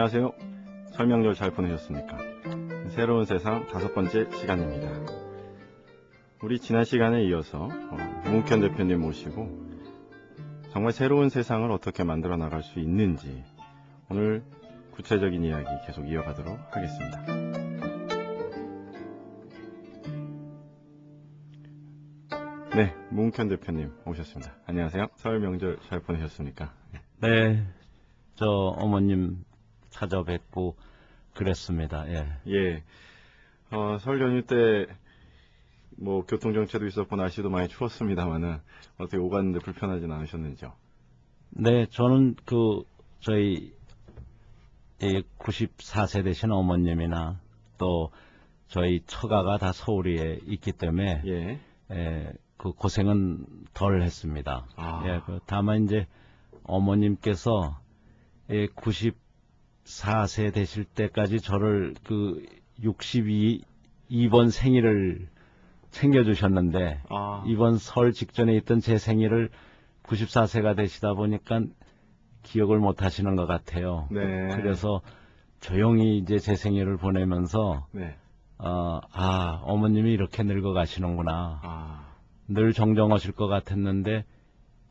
안녕하세요. 설 명절 잘 보내셨습니까? 새로운 세상 5번째 시간입니다. 우리 지난 시간에 이어서 문욱현 대표님 모시고 정말 새로운 세상을 어떻게 만들어 나갈 수 있는지 오늘 구체적인 이야기 계속 이어가도록 하겠습니다. 네, 문욱현 대표님 오셨습니다. 안녕하세요. 설 명절 잘 보내셨습니까? 네, 저 어머님 찾아뵙고 그랬습니다. 예. 설 연휴 때 뭐 교통정체도 있었고 날씨도 많이 추웠습니다만은 어떻게 오갔는데 불편하진 않으셨는지요? 네, 저는 저희 94세 되신 어머님이나 또 저희 처가가 다 서울에 있기 때문에 그 고생은 덜 했습니다. 다만 이제 어머님께서 94세 되실 때까지 저를 62번 생일을 챙겨주셨는데 이번 설 직전에 있던 제 생일을 94세가 되시다 보니까 기억을 못 하시는 것 같아요. 네. 그래서 조용히 이제 제 생일을 보내면서 어머님이 이렇게 늙어 가시는구나. 늘 정정하실 것 같았는데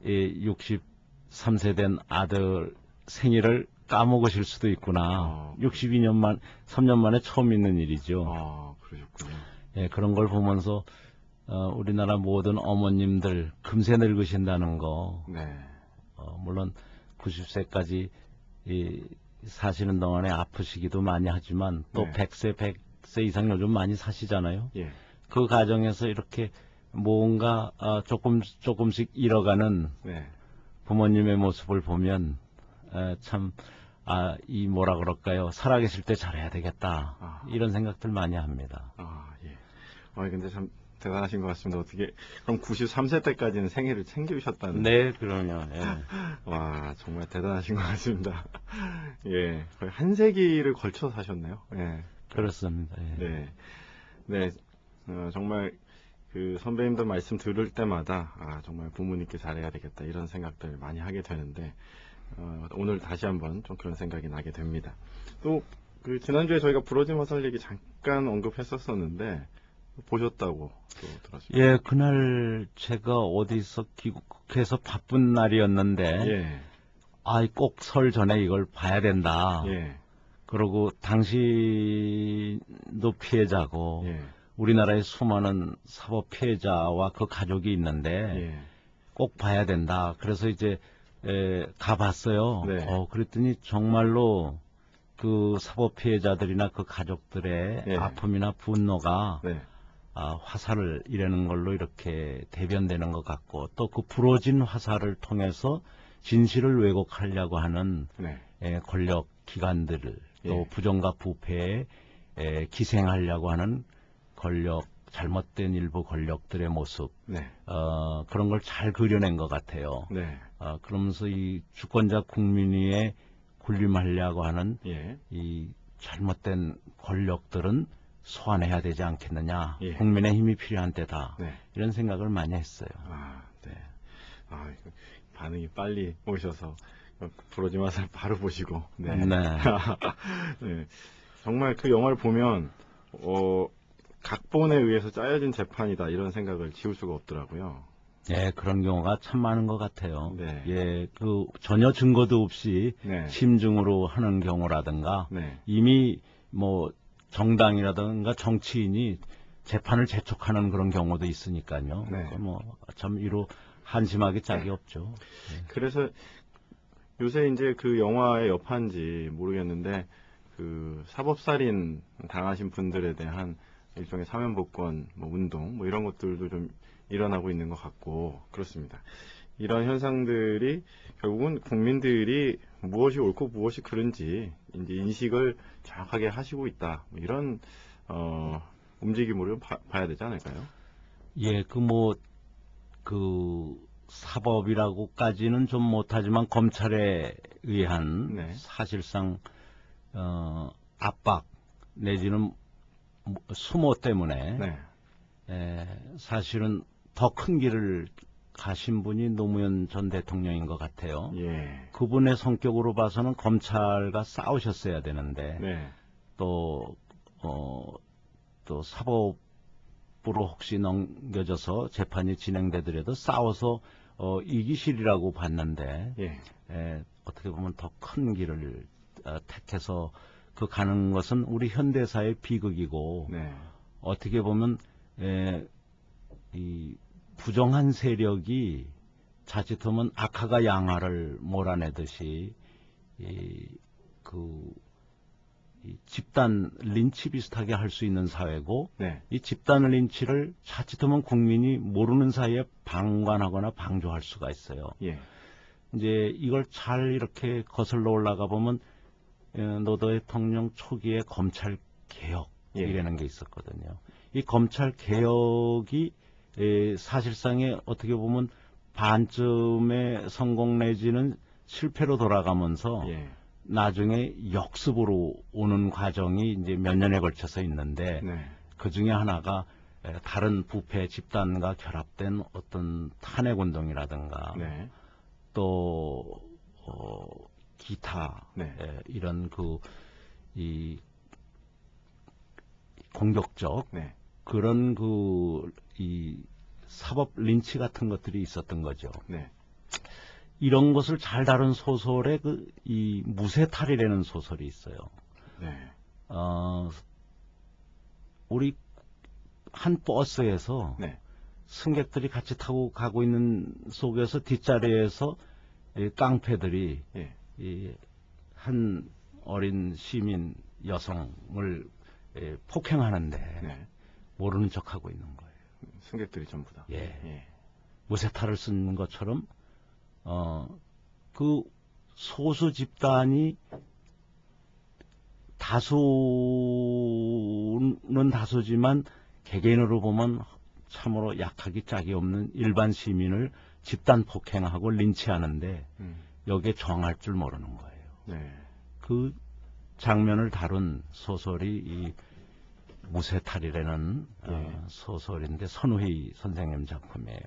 63세 된 아들 생일을 까먹으실 수도 있구나. 3년 만에 처음 있는 일이죠. 그러셨군요. 그런 걸 보면서 우리나라 모든 어머님들 금세 늙으신다는 거. 물론 90세까지 사시는 동안에 아프시기도 많이 하지만 또 100세 이상 요즘 많이 사시잖아요. 그 과정에서 이렇게 뭔가 조금씩 잃어가는 부모님의 모습을 보면 뭐라 그럴까요? 살아계실 때 잘해야 되겠다. 이런 생각들 많이 합니다. 근데 참 대단하신 것 같습니다. 어떻게 그럼 93세 때까지는 생일을 챙겨주셨다는? 네, 그럼요. 와, 정말 대단하신 것 같습니다. 거의 한 세기를 걸쳐 사셨네요. 그렇습니다. 정말 그 선배님들 말씀 들을 때마다 정말 부모님께 잘해야 되겠다 이런 생각들 많이 하게 되는데 오늘 다시 한번 좀 그런 생각이 나게 됩니다. 또 그 지난주에 저희가 부러진 화살 얘기 잠깐 언급했었었는데 보셨다고 또 들었습니다. 그날 제가 어디서 귀국해서 바쁜 날이었는데 꼭 설 전에 이걸 봐야 된다. 그리고 당신도 피해자고 우리나라의 수많은 사법 피해자와 그 가족이 있는데 꼭 봐야 된다. 그래서 이제 가봤어요. 그랬더니 정말로 그 사법 피해자들이나 그 가족들의 아픔이나 분노가 화살을 이라는 걸로 이렇게 대변되는 것 같고 또 그 부러진 화살을 통해서 진실을 왜곡하려고 하는 권력 기관들 또 부정과 부패에 기생하려고 하는 잘못된 일부 권력들의 모습 그런 걸 잘 그려낸 것 같아요. 그러면서 이 주권자 국민 위에 군림하려고 하는 이 잘못된 권력들은 소환해야 되지 않겠느냐. 국민의 힘이 필요한 때다. 이런 생각을 많이 했어요. 반응이 빨리 오셔서 부러진 화살 바로 보시고 정말 그 영화를 보면 각본에 의해서 짜여진 재판이다 이런 생각을 지울 수가 없더라고요. 그런 경우가 참 많은 것 같아요. 전혀 증거도 없이 심증으로 하는 경우라든가 이미 뭐 정당이라든가 정치인이 재판을 재촉하는 그런 경우도 있으니까요. 참 이로 한심하게 짝이 없죠. 그래서 요새 이제 그 영화의 여파인지 모르겠는데 그 사법살인 당하신 분들에 대한 일종의 사면복권 운동 이런 것들도 좀 일어나고 있는 것 같고 그렇습니다. 이런 현상들이 결국은 국민들이 무엇이 옳고 무엇이 그른지 이제 인식을 정확하게 하시고 있다. 이런 움직임으로 봐야 되지 않을까요? 사법이라고까지는 좀 못하지만 검찰에 의한 사실상 압박 내지는 수모 때문에 사실은 더 큰 길을 가신 분이 노무현 전 대통령인 것 같아요. 예. 그분의 성격으로 봐서는 검찰과 싸우셨어야 되는데 네. 또 사법부로 혹시 넘겨져서 재판이 진행되더라도 싸워서 이기실이라고 봤는데 어떻게 보면 더 큰 길을 택해서 그 가는 것은 우리 현대사의 비극이고 어떻게 보면 이 부정한 세력이 자칫하면 악화가 양화를 몰아내듯이 이 집단 린치 비슷하게 할 수 있는 사회고 이 집단 린치를 자칫하면 국민이 모르는 사이에 방관하거나 방조할 수가 있어요. 이제 이걸 잘 이렇게 거슬러 올라가 보면 노 대통령 초기에 검찰 개혁이라는 게 있었거든요. 이 검찰 개혁이 사실상에 어떻게 보면 반쯤의 성공 내지는 실패로 돌아가면서 나중에 역습으로 오는 과정이 이제 몇 년에 걸쳐서 있는데 그 중에 하나가 다른 부패 집단과 결합된 어떤 탄핵 운동이라든가 또 기타 이런 이 공격적 그런 이 사법 린치 같은 것들이 있었던 거죠. 이런 것을 잘 다룬 소설에 이 무쇠탈이라는 소설이 있어요. 우리 한 버스에서 승객들이 같이 타고 가고 있는 속에서 뒷자리에서 이 깡패들이 한 어린 시민 여성을 폭행하는데 모르는 척하고 있는 거예요. 승객들이 전부 다. 무쇠탈을 쓴 것처럼 그 소수 집단이 다수는 다수지만 개개인으로 보면 참으로 약하기 짝이 없는 일반 시민을 집단 폭행하고 린치하는데 여기에 정할 줄 모르는 거예요. 그 장면을 다룬 소설이 이 무쇠탈이라는 소설인데 선우희 선생님 작품이에요.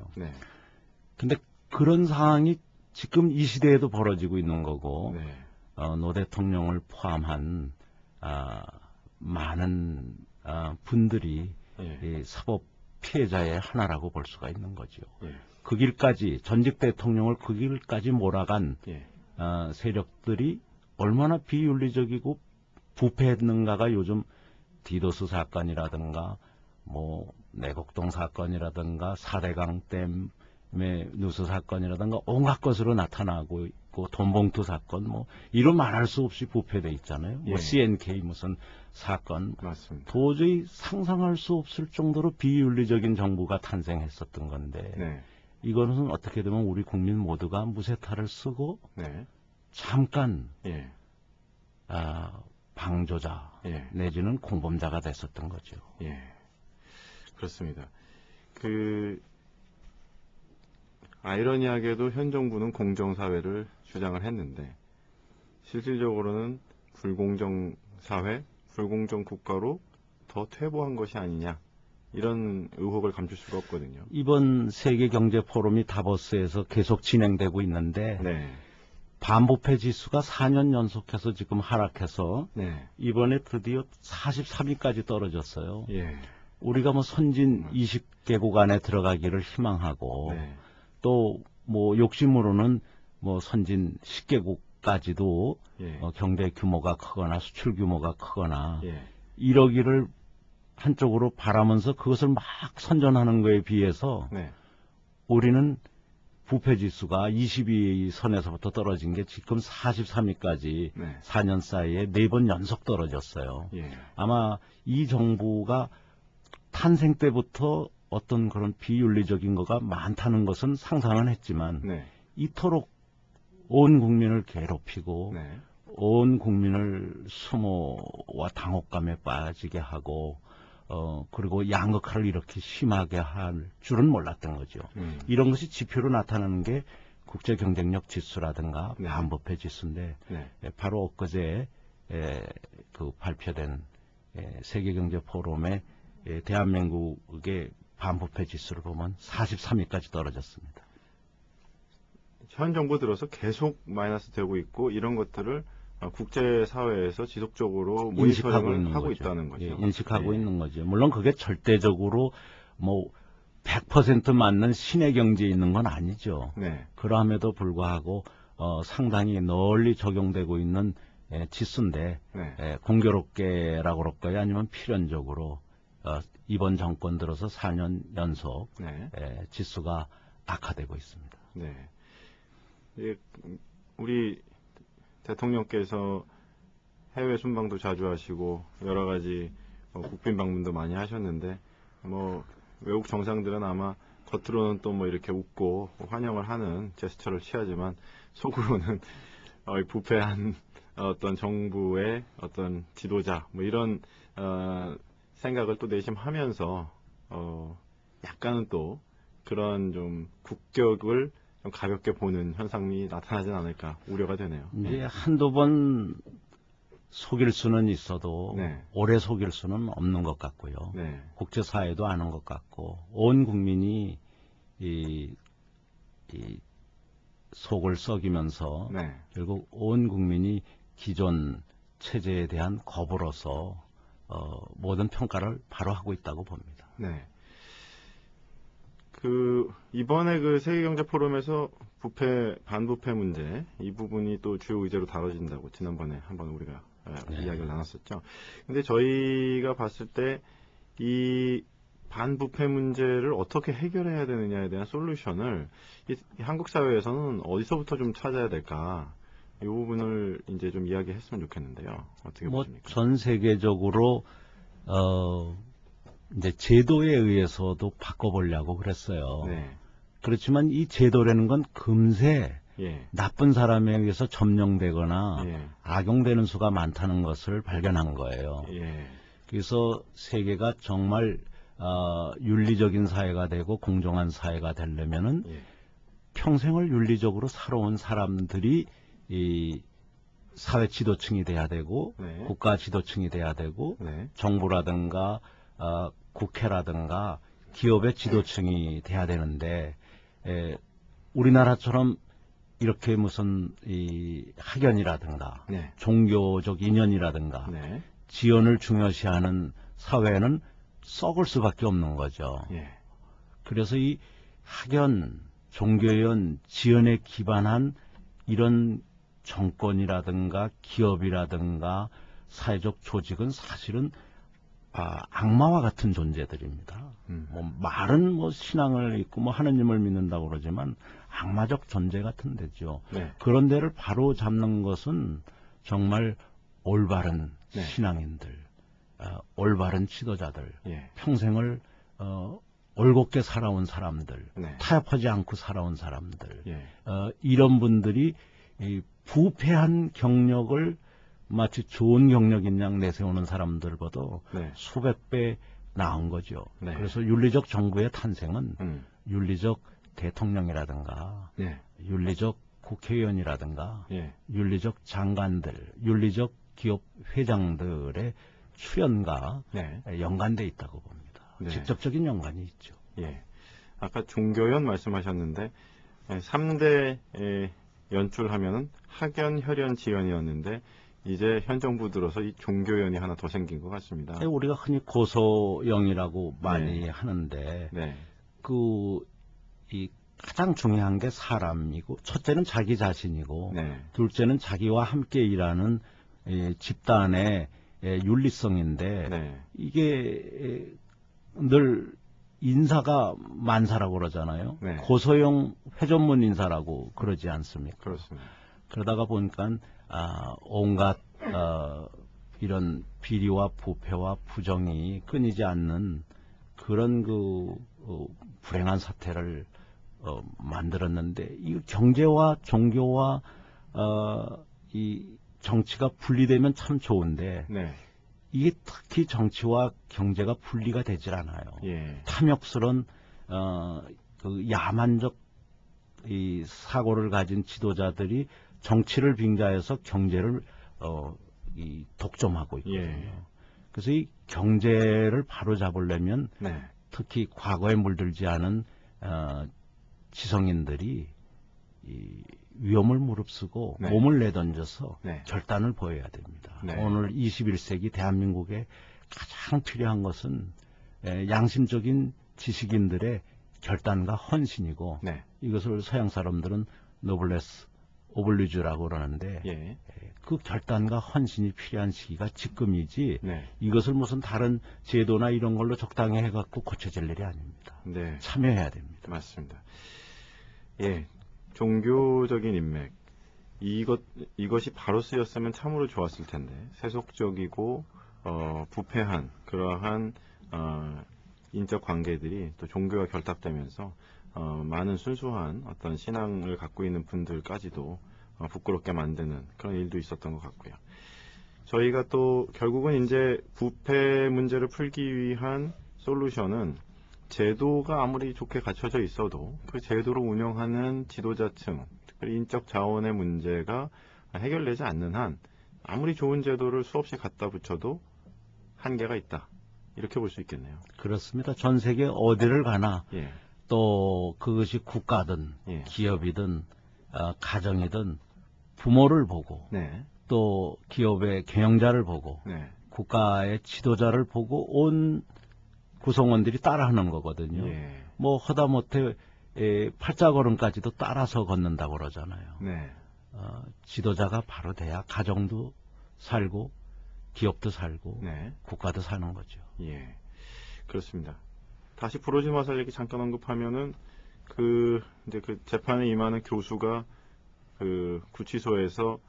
근데 그런 상황이 지금 이 시대에도 벌어지고 있는 거고 노 대통령을 포함한 많은 분들이 이 사법 피해자의 하나라고 볼 수가 있는 거죠. 그 길까지 전직 대통령을 그 길까지 몰아간 세력들이 얼마나 비윤리적이고 부패했는가가 요즘 디도스 사건이라든가 뭐 내곡동 사건이라든가 사대강 댐의 누수 사건이라든가 온갖 것으로 나타나고 있고 돈봉투 사건 뭐 이로 말할 수 없이 부패돼 있잖아요. 뭐 CNK 무슨 사건 도저히 상상할 수 없을 정도로 비윤리적인 정부가 탄생했었던 건데 이거는 어떻게 되면 우리 국민 모두가 무쇠탈을 쓰고 잠깐 방조자 내지는 공범자가 됐었던 거죠. 그렇습니다. 아이러니하게도 현 정부는 공정사회를 주장을 했는데 실질적으로는 불공정 사회, 불공정 국가로 더 퇴보한 것이 아니냐 이런 의혹을 감출 수가 없거든요. 이번 세계경제포럼이 다보스에서 계속 진행되고 있는데 반부패 지수가 4년 연속해서 지금 하락해서 이번에 드디어 43위까지 떨어졌어요. 우리가 뭐 선진 20개국 안에 들어가기를 희망하고 또 뭐 욕심으로는 뭐 선진 10개국까지도 경제 규모가 크거나 수출 규모가 크거나 이러기를 한쪽으로 바라면서 그것을 막 선전하는 거에 비해서 우리는 부패 지수가 22위 선에서부터 떨어진 게 지금 43위까지 4년 사이에 4번 연속 떨어졌어요. 아마 이 정부가 탄생 때부터 어떤 그런 비윤리적인 거가 많다는 것은 상상은 했지만 이토록 온 국민을 괴롭히고 온 국민을 수모와 당혹감에 빠지게 하고 그리고 양극화를 이렇게 심하게 할 줄은 몰랐던 거죠. 이런 것이 지표로 나타나는 게 국제경쟁력 지수라든가 반부패 지수인데 바로 엊그제 그 발표된 세계경제포럼의 대한민국의 반부패 지수를 보면 43위까지 떨어졌습니다. 현 정부 들어서 계속 마이너스 되고 있고 이런 것들을 국제사회에서 지속적으로 모니터링을 하고 있다는 거죠. 예, 인식하고 있는 거죠. 물론 그게 절대적으로 뭐 100% 맞는 신의 경지에 있는 건 아니죠. 네. 그럼에도 불구하고 상당히 널리 적용되고 있는 지수인데 네. 공교롭게라고 그럴까요? 아니면 필연적으로 이번 정권 들어서 4년 연속 네. 지수가 악화되고 있습니다. 네. 우리 대통령께서 해외 순방도 자주 하시고 여러 가지 국빈 방문도 많이 하셨는데 뭐 외국 정상들은 아마 겉으로는 또 뭐 이렇게 웃고 환영을 하는 제스처를 취하지만 속으로는 부패한 어떤 정부의 어떤 지도자 뭐 이런 생각을 또 내심하면서 약간은 또 그런 좀 국격을 좀 가볍게 보는 현상이 나타나진 않을까 우려가 되네요. 이제 한두 번 속일 수는 있어도 네. 오래 속일 수는 없는 것 같고요. 네. 국제사회도 아는 것 같고 온 국민이 이 속을 썩이면서 네. 결국 온 국민이 기존 체제에 대한 거부로서 모든 평가를 바로 하고 있다고 봅니다. 네. 이번에 세계경제 포럼에서 반부패 문제 이 부분이 또 주요 의제로 다뤄진다고 지난번에 한번 우리가 이야기를 나눴었죠. 근데 저희가 봤을 때 이 반부패 문제를 어떻게 해결해야 되느냐에 대한 솔루션을 한국 사회에서는 어디서부터 좀 찾아야 될까? 이 부분을 이제 좀 이야기했으면 좋겠는데요. 어떻게 보십니까? 전 세계적으로 이제 제도에 의해서도 바꿔보려고 그랬어요. 네. 그렇지만 이 제도라는 건 금세 나쁜 사람에 의해서 점령되거나 악용되는 수가 많다는 것을 발견한 거예요. 그래서 세계가 정말 윤리적인 사회가 되고 공정한 사회가 되려면은 평생을 윤리적으로 살아온 사람들이 이 사회 지도층이 돼야 되고 국가 지도층이 돼야 되고 정부라든가 국회라든가 기업의 지도층이 돼야 되는데 우리나라처럼 이렇게 무슨 학연이라든가 종교적 인연이라든가 지연을 중요시하는 사회는 썩을 수밖에 없는 거죠. 그래서 이 학연, 종교연, 지연에 기반한 이런 정권이라든가 기업이라든가 사회적 조직은 사실은 악마와 같은 존재들입니다. 뭐 말은 뭐 신앙을 믿고 뭐 하느님을 믿는다고 그러지만 악마적 존재 같은 데죠. 그런 데를 바로 잡는 것은 정말 올바른 신앙인들, 올바른 지도자들, 평생을 올곧게 살아온 사람들, 타협하지 않고 살아온 사람들, 이런 분들이 이 부패한 경력을 마치 좋은 경력인 양 내세우는 사람들보다 수백 배 나은 거죠. 그래서 윤리적 정부의 탄생은 윤리적 대통령이라든가 윤리적 국회의원이라든가 윤리적 장관들, 윤리적 기업 회장들의 출연과 연관돼 있다고 봅니다. 직접적인 연관이 있죠. 아까 종교연 말씀하셨는데 3대 연출하면은 학연, 혈연, 지연이었는데 이제 현 정부 들어서 이 종교연이 하나 더 생긴 것 같습니다. 우리가 흔히 고소영이라고 많이 하는데 이 가장 중요한 게 사람이고 첫째는 자기 자신이고 둘째는 자기와 함께 일하는 집단의 윤리성인데 이게 늘 인사가 만사라고 그러잖아요. 고소영 회전문 인사라고 그러지 않습니까? 그렇습니다. 그러다가 보니까 온갖 이런 비리와 부패와 부정이 끊이지 않는 그런 불행한 사태를 만들었는데 이 경제와 종교와 이 정치가 분리되면 참 좋은데 이게 특히 정치와 경제가 분리가 되질 않아요. 탐욕스러운 야만적 이 사고를 가진 지도자들이 정치를 빙자해서 경제를 독점하고 있거든요. 그래서 이 경제를 바로 잡으려면 특히 과거에 물들지 않은 지성인들이 이 위험을 무릅쓰고 네. 몸을 내던져서 네. 결단을 보여야 됩니다. 네. 오늘 21세기 대한민국에 가장 필요한 것은 양심적인 지식인들의 결단과 헌신이고 네. 이것을 서양 사람들은 노블레스 오블리주라고 그러는데 예. 그 결단과 헌신이 필요한 시기가 지금이지 네. 이것을 무슨 다른 제도나 이런 걸로 적당히 해갖고 고쳐질 일이 아닙니다. 네. 참여해야 됩니다. 맞습니다. 예, 종교적인 인맥 이것이 바로 쓰였으면 참으로 좋았을 텐데 세속적이고 부패한 그러한 인적 관계들이 또 종교와 결탁되면서 많은 순수한 어떤 신앙을 갖고 있는 분들까지도 부끄럽게 만드는 그런 일도 있었던 것 같고요. 저희가 또 결국은 이제 부패 문제를 풀기 위한 솔루션은 제도가 아무리 좋게 갖춰져 있어도 그 제도를 운영하는 지도자층, 특별히 인적 자원의 문제가 해결되지 않는 한 아무리 좋은 제도를 수없이 갖다 붙여도 한계가 있다. 이렇게 볼 수 있겠네요. 그렇습니다. 전 세계 어디를 가나 예. 또 그것이 국가든 예. 기업이든 가정이든 부모를 보고 네. 또 기업의 경영자를 보고 네. 국가의 지도자를 보고 온 구성원들이 따라하는 거거든요. 예. 뭐 허다못해 팔자걸음까지도 따라서 걷는다고 그러잖아요. 네. 지도자가 바로 돼야 가정도 살고 기업도 살고 네. 국가도 사는 거죠. 예. 그렇습니다. 다시 부러지마살 얘기 잠깐 언급하면은 이제 그 재판에 임하는 교수가 그 구치소에서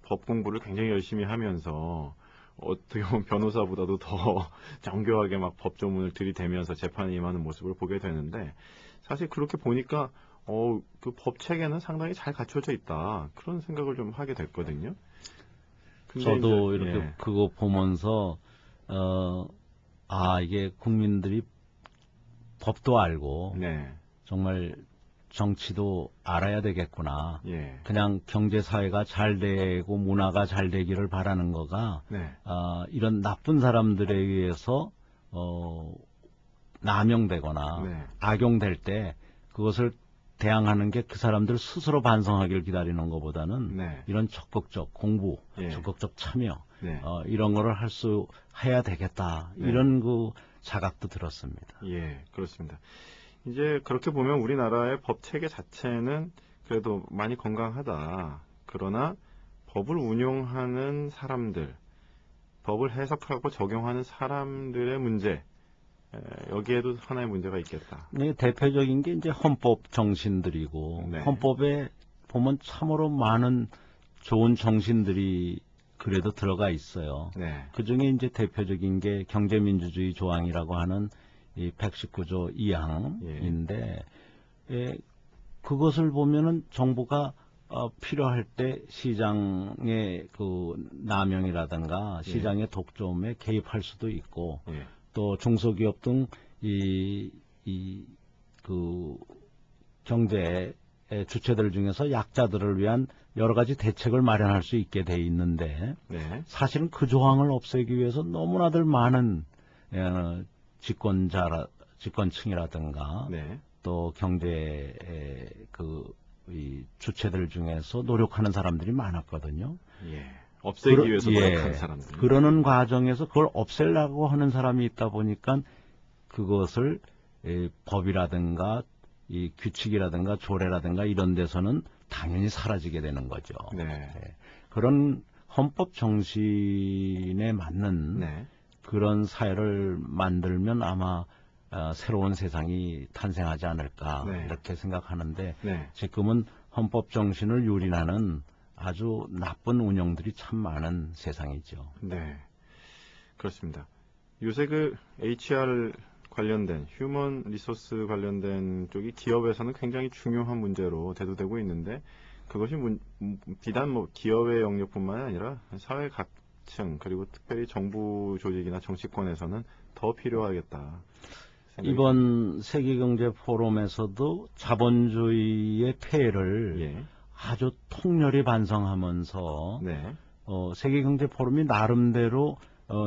법 공부를 굉장히 열심히 하면서 어떻게 보면 변호사보다도 더 정교하게 막 법조문을 들이대면서 재판에 임하는 모습을 보게 되는데 사실 그렇게 보니까 그 법 체계는 상당히 잘 갖춰져 있다 그런 생각을 좀 하게 됐거든요. 근데 저도 이제, 이렇게 예. 그거 보면서 이게 국민들이 법도 알고 네. 정말 정치도 알아야 되겠구나. 예. 그냥 경제 사회가 잘 되고 문화가 잘 되기를 바라는 거가 네. 이런 나쁜 사람들에 의해서 남용되거나 네. 악용될 때 그것을 대항하는 게 그 사람들 스스로 반성하길 기다리는 것보다는 네. 이런 적극적 공부, 예. 적극적 참여 네. 이런 거를 해야 되겠다. 네. 이런 그 자각도 들었습니다. 예, 그렇습니다. 이제 그렇게 보면 우리나라의 법 체계 자체는 그래도 많이 건강하다. 그러나 법을 운용하는 사람들, 법을 해석하고 적용하는 사람들의 문제, 여기에도 하나의 문제가 있겠다. 네, 대표적인 게 이제 헌법 정신들이고 네. 헌법에 보면 참으로 많은 좋은 정신들이 그래도 들어가 있어요. 네. 그 중에 이제 대표적인 게 경제민주주의 조항이라고 하는 이 119조 2항인데 그것을 보면은 정부가 필요할 때 시장의 그 남용이라든가 시장의 독점에 개입할 수도 있고 예. 또 중소기업 등 그 경제 주체들 중에서 약자들을 위한 여러 가지 대책을 마련할 수 있게 돼 있는데 네. 사실은 그 조항을 없애기 위해서 너무나들 많은 집권층이라든가 네. 또 경제 이 주체들 중에서 노력하는 사람들이 많았거든요. 예. 없애기 위해서 노력하는 사람들. 그러는 과정에서 그걸 없애려고 하는 사람이 있다 보니까 그것을 법이라든가 이 규칙이라든가 조례라든가 이런 데서는 당연히 사라지게 되는 거죠. 네. 그런 헌법 정신에 맞는 네. 그런 사회를 만들면 아마 새로운 세상이 탄생하지 않을까 네. 이렇게 생각하는데 네. 지금은 헌법 정신을 유린하는 아주 나쁜 운영들이 참 많은 세상이죠. 네. 그렇습니다. 요새 그 HR 관련된 휴먼 리소스 관련된 쪽이 기업에서는 굉장히 중요한 문제로 대두되고 있는데 그것이 비단 뭐 기업의 영역뿐만 아니라 사회 각층 그리고 특별히 정부 조직이나 정치권에서는 더 필요하겠다. 이번 세계경제 포럼에서도 자본주의의 폐해를 예. 아주 통렬히 반성하면서 네. 세계경제 포럼이 나름대로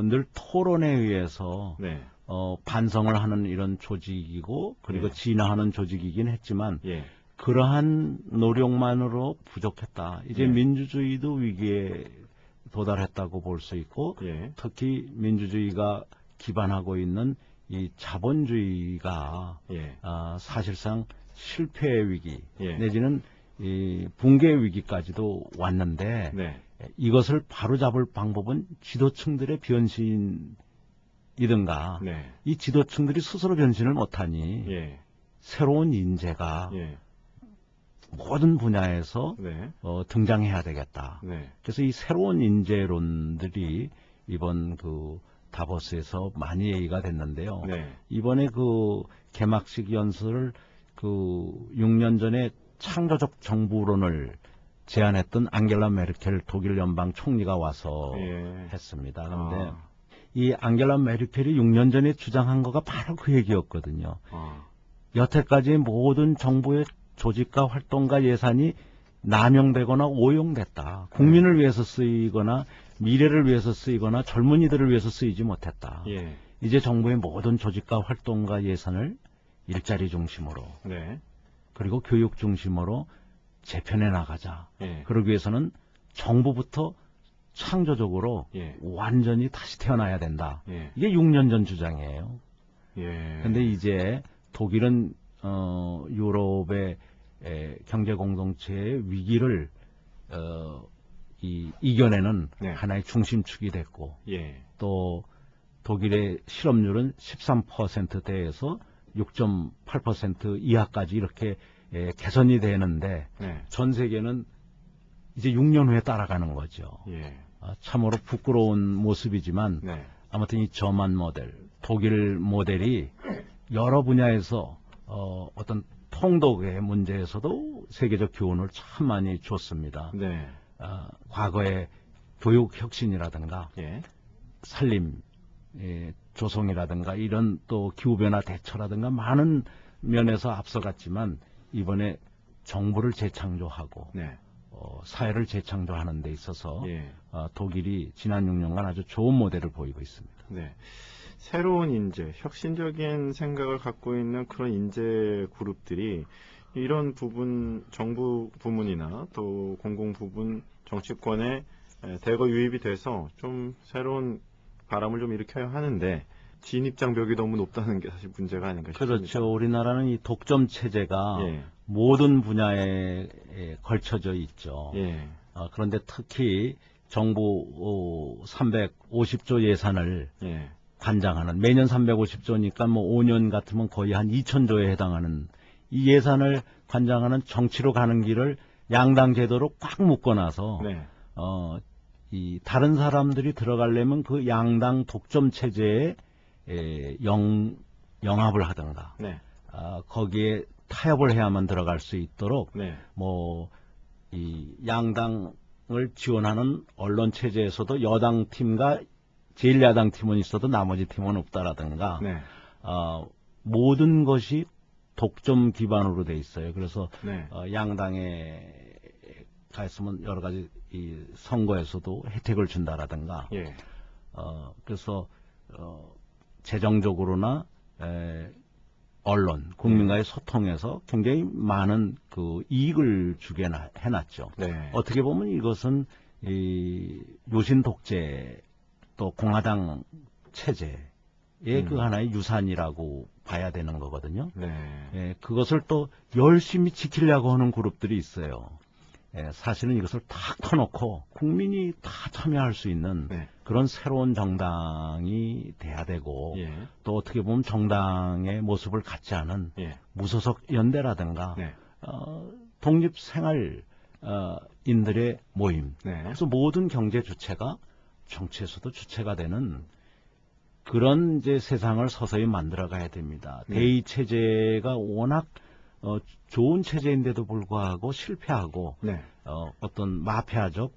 늘 토론에 의해서 네. 반성을 하는 이런 조직이고 그리고 예. 진화하는 조직이긴 했지만 예. 그러한 노력만으로 부족했다. 이제 예. 민주주의도 위기에 도달했다고 볼 수 있고 예. 특히 민주주의가 기반하고 있는 이 자본주의가 예. 사실상 실패의 위기 예. 내지는 이 붕괴 위기까지도 왔는데 네. 이것을 바로잡을 방법은 지도층들의 변신이든가 네. 이 지도층들이 스스로 변신을 못하니 예. 새로운 인재가 예. 모든 분야에서 네. 등장해야 되겠다. 네. 그래서 이 새로운 인재론들이 이번 그 다보스에서 많이 얘기가 됐는데요. 네. 이번에 그 개막식 연설을 그 6년 전에 창조적 정부론을 제안했던 앙겔라 메르켈 독일 연방 총리가 와서 예. 했습니다. 그런데 이 앙겔라 메르켈이 6년 전에 주장한 거가 바로 그 얘기였거든요. 여태까지 모든 정부의 조직과 활동과 예산이 남용되거나 오용됐다. 국민을 위해서 쓰이거나 미래를 위해서 쓰이거나 젊은이들을 위해서 쓰이지 못했다. 예. 이제 정부의 모든 조직과 활동과 예산을 일자리 중심으로 네. 그리고 교육 중심으로 재편해 나가자. 예. 그러기 위해서는 정부부터 창조적으로 예. 완전히 다시 태어나야 된다. 예. 이게 6년 전 주장이에요. 예. 근데 이제 독일은 유럽의 경제 공동체의 위기를 이겨내는 네. 하나의 중심축이 됐고 예. 또 독일의 실업률은 13%대에서 6.8% 이하까지 이렇게 개선이 되는데 네. 전 세계는 이제 6년 후에 따라가는 거죠. 예. 참으로 부끄러운 모습이지만 네. 아무튼 이 저만 모델, 독일 모델이 여러 분야에서 어떤 통독의 문제에서도 세계적 교훈을 참 많이 줬습니다. 네. 과거의 교육 혁신이라든가 예. 산림 조성이라든가 이런 또 기후변화 대처라든가 많은 면에서 앞서갔지만 이번에 정부를 재창조하고 네. 사회를 재창조하는 데 있어서 예. 독일이 지난 6년간 아주 좋은 모델을 보이고 있습니다. 네. 새로운 인재, 혁신적인 생각을 갖고 있는 그런 인재 그룹들이 이런 부분, 정부 부문이나 또 공공 부분, 정치권에 대거 유입이 돼서 좀 새로운 바람을 좀 일으켜야 하는데 진입 장벽이 너무 높다는 게 사실 문제가 아닌가 싶습니다. 그렇죠. 우리나라는 이 독점 체제가 예. 모든 분야에 걸쳐져 있죠. 예. 그런데 특히 정부 350조 예산을 예. 관장하는 매년 350조니까 뭐 5년 같으면 거의 한 2,000조에 해당하는 이 예산을 관장하는 정치로 가는 길을 양당 제도로 꽉 묶어놔서 네. 이 다른 사람들이 들어가려면 그 양당 독점 체제에 영합을 하든가 네. 거기에 타협을 해야만 들어갈 수 있도록 네. 뭐 이 양당을 지원하는 언론 체제에서도 여당 팀과 제1야당 팀은 있어도 나머지 팀은 없다라든가 네. 모든 것이 독점 기반으로 돼 있어요. 그래서 네. 양당에 가 있으면 여러 가지 이 선거에서도 혜택을 준다라든가 예. 그래서 재정적으로나 언론, 국민과의 소통에서 굉장히 많은 그 이익을 주게 해놨죠. 네. 어떻게 보면 이것은 이 요신 독재 또 공화당 체제의 그 하나의 유산이라고 봐야 되는 거거든요. 네. 그것을 또 열심히 지키려고 하는 그룹들이 있어요. 사실은 이것을 탁 터놓고 국민이 다 참여할 수 있는 네. 그런 새로운 정당이 돼야 되고 예. 또 어떻게 보면 정당의 모습을 갖지 않은 예. 무소속 연대라든가 네. 독립생활인들의 모임 네. 그래서 모든 경제 주체가 정치에서도 주체가 되는 그런 이제 세상을 서서히 만들어 가야 됩니다. 대의 체제가 워낙 좋은 체제인데도 불구하고 실패하고 네. 어떤 마피아적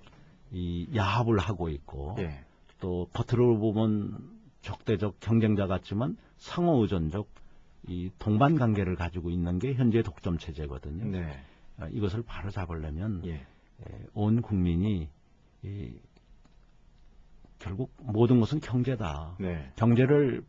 이 야합을 하고 있고 예. 또 겉으로 보면 적대적 경쟁자 같지만 상호 의존적 이 동반 관계를 가지고 있는 게 현재 독점 체제거든요. 네. 이것을 바로 잡으려면 예. 온 국민이 결국 모든 것은 경제다. 네. 경제를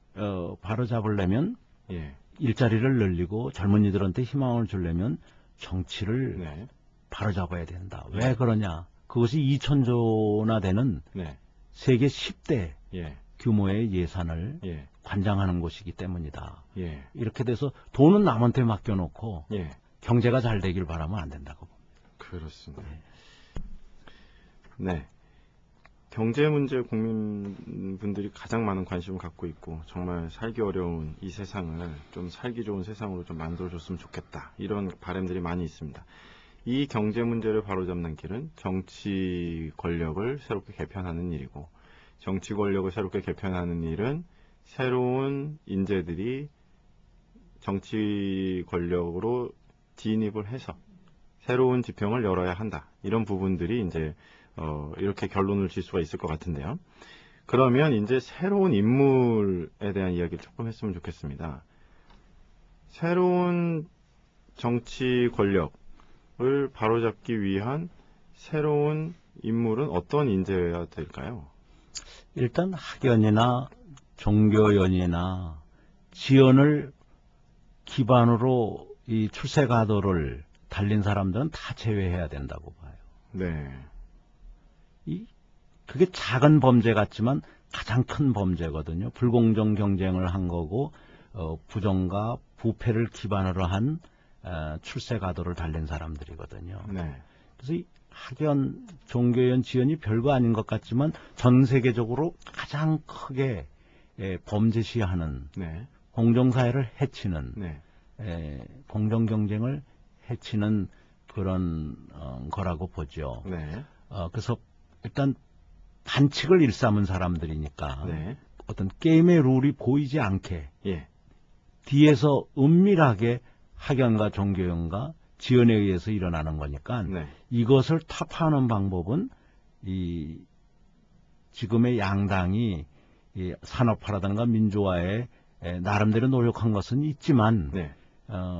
바로 잡으려면 예. 일자리를 늘리고 젊은이들한테 희망을 주려면 정치를 네. 바로잡아야 된다. 왜 그러냐? 그것이 2,000조나 되는 네. 세계 10대 예. 규모의 예산을 예. 관장하는 곳이기 때문이다. 예. 이렇게 돼서 돈은 남한테 맡겨놓고 예. 경제가 잘 되길 바라면 안 된다고 봅니다. 그렇습니다. 네. 경제 문제 국민분들이 가장 많은 관심을 갖고 있고 정말 살기 어려운 이 세상을 좀 살기 좋은 세상으로 좀 만들어줬으면 좋겠다. 이런 바람들이 많이 있습니다. 이 경제 문제를 바로잡는 길은 정치 권력을 새롭게 개편하는 일이고 정치 권력을 새롭게 개편하는 일은 새로운 인재들이 정치 권력으로 진입을 해서 새로운 지평을 열어야 한다. 이런 부분들이 이제 이렇게 결론을 질 수가 있을 것 같은데요. 그러면 이제 새로운 인물에 대한 이야기를 조금 했으면 좋겠습니다. 새로운 정치 권력을 바로잡기 위한 새로운 인물은 어떤 인재여야 될까요? 일단 학연이나 종교연이나 지연을 기반으로 이 출세 가도를 달린 사람들은 다 제외해야 된다고 봐요. 네. 그게 작은 범죄 같지만 가장 큰 범죄거든요. 불공정 경쟁을 한 거고 부정과 부패를 기반으로 한 출세 가도를 달린 사람들이거든요. 네. 그래서 이 학연, 종교연, 지연이 별거 아닌 것 같지만 전 세계적으로 가장 크게 범죄시하는 네. 공정사회를 해치는 네. 공정 경쟁을 해치는 그런 거라고 보죠. 네. 그래서 일단 반칙을 일삼은 사람들이니까 네. 어떤 게임의 룰이 보이지 않게 예. 뒤에서 은밀하게 학연과 종교연과 지연에 의해서 일어나는 거니까 네. 이것을 타파하는 방법은 이 지금의 양당이 이 산업화라든가 민주화에 나름대로 노력한 것은 있지만 네.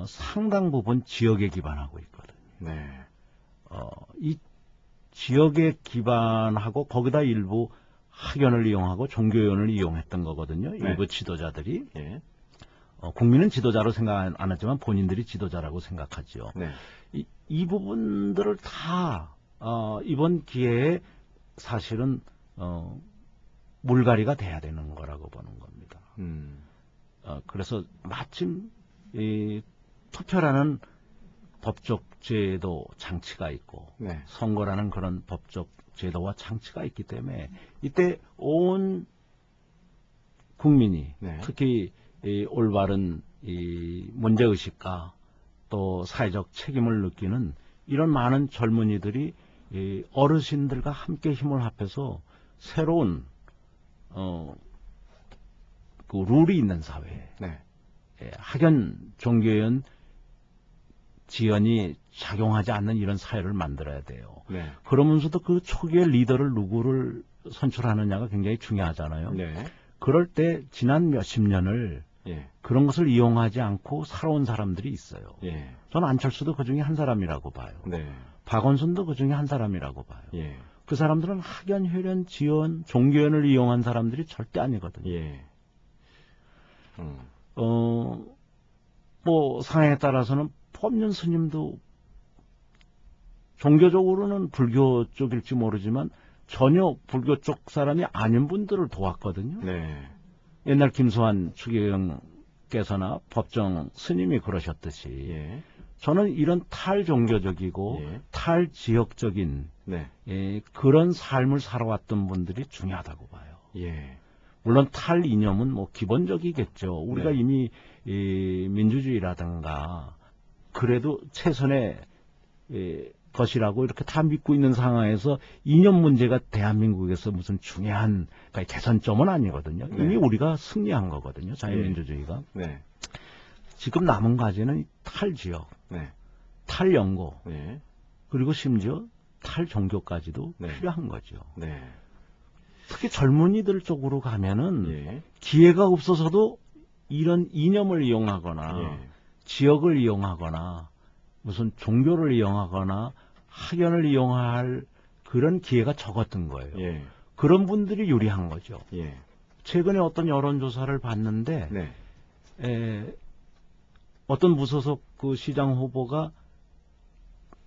상당 부분 지역에 기반하고 있거든요. 네. 이 지역에 기반하고 거기다 일부 학연을 이용하고 종교연을 이용했던 거거든요. 네. 일부 지도자들이. 예. 국민은 지도자로 생각 안 하지만 본인들이 지도자라고 생각하죠. 네. 이 부분들을 다 이번 기회에 사실은 물갈이가 돼야 되는 거라고 보는 겁니다. 그래서 마침 이 투표라는 법적 제도 장치가 있고 네. 선거라는 그런 법적 제도와 장치가 있기 때문에 이때 온 국민이 네. 특히 이 올바른 이 문제의식과 또 사회적 책임을 느끼는 이런 많은 젊은이들이 이 어르신들과 함께 힘을 합해서 새로운 그 룰이 있는 사회, 네. 학연, 종교연, 지연이 작용하지 않는 이런 사회를 만들어야 돼요. 네. 그러면서도 그 초기의 리더를 누구를 선출하느냐가 굉장히 중요하잖아요. 네. 그럴 때 지난 몇십 년을 예. 그런 것을 이용하지 않고 살아온 사람들이 있어요. 예. 저는 안철수도 그 중에 한 사람이라고 봐요. 네. 박원순도 그 중에 한 사람이라고 봐요. 예. 그 사람들은 학연, 혈연, 지연, 종교연을 이용한 사람들이 절대 아니거든요. 예. 뭐 상황에 따라서는 법륜 스님도 종교적으로는 불교 쪽일지 모르지만 전혀 불교 쪽 사람이 아닌 분들을 도왔거든요. 네. 옛날 김수환 추기경께서나 법정 스님이 그러셨듯이 예. 저는 이런 탈종교적이고 예. 탈지역적인 네. 그런 삶을 살아왔던 분들이 중요하다고 봐요. 예. 물론 탈이념은 뭐 기본적이겠죠. 우리가 네. 이미 민주주의라든가 그래도 최선의 것이라고 이렇게 다 믿고 있는 상황에서 이념 문제가 대한민국에서 무슨 중요한 그러니까 개선점은 아니거든요. 네. 이미 우리가 승리한 거거든요. 자유민주주의가. 네. 지금 남은 과제는 탈지역, 네. 탈연고, 네. 그리고 심지어 탈종교까지도 네. 필요한 거죠. 네. 특히 젊은이들 쪽으로 가면은 예. 기회가 없어서도 이런 이념을 이용하거나 예. 지역을 이용하거나 무슨 종교를 이용하거나 학연을 이용할 그런 기회가 적었던 거예요. 예. 그런 분들이 유리한 거죠. 예. 최근에 어떤 여론조사를 봤는데 네. 어떤 무소속 그 시장 후보가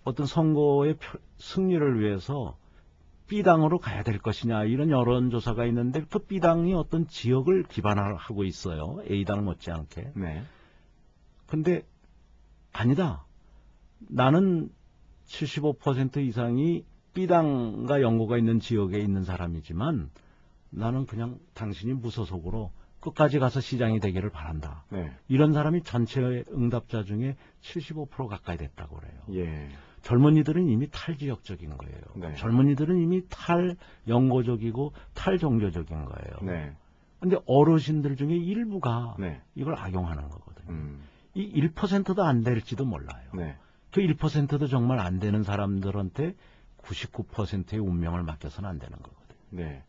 어떤 선거의 승리를 위해서 B당으로 가야 될 것이냐 이런 여론조사가 있는데 그 B당이 어떤 지역을 기반하고 있어요. A당 못지않게. 네. 근데 아니다. 나는 75% 이상이 B당과 연고가 있는 지역에 있는 사람이지만 나는 그냥 당신이 무소속으로 끝까지 가서 시장이 되기를 바란다. 네. 이런 사람이 전체 응답자 중에 75% 가까이 됐다고 그래요. 예. 젊은이들은 이미 탈지역적인 거예요. 네. 젊은이들은 이미 탈연고적이고 탈종교적인 거예요. 네. 근데 어르신들 중에 일부가 네. 이걸 악용하는 거거든요. 이 1%도 안 될지도 몰라요. 네. 그 1%도 정말 안 되는 사람들한테 99%의 운명을 맡겨서는 안 되는 거거든요. 네.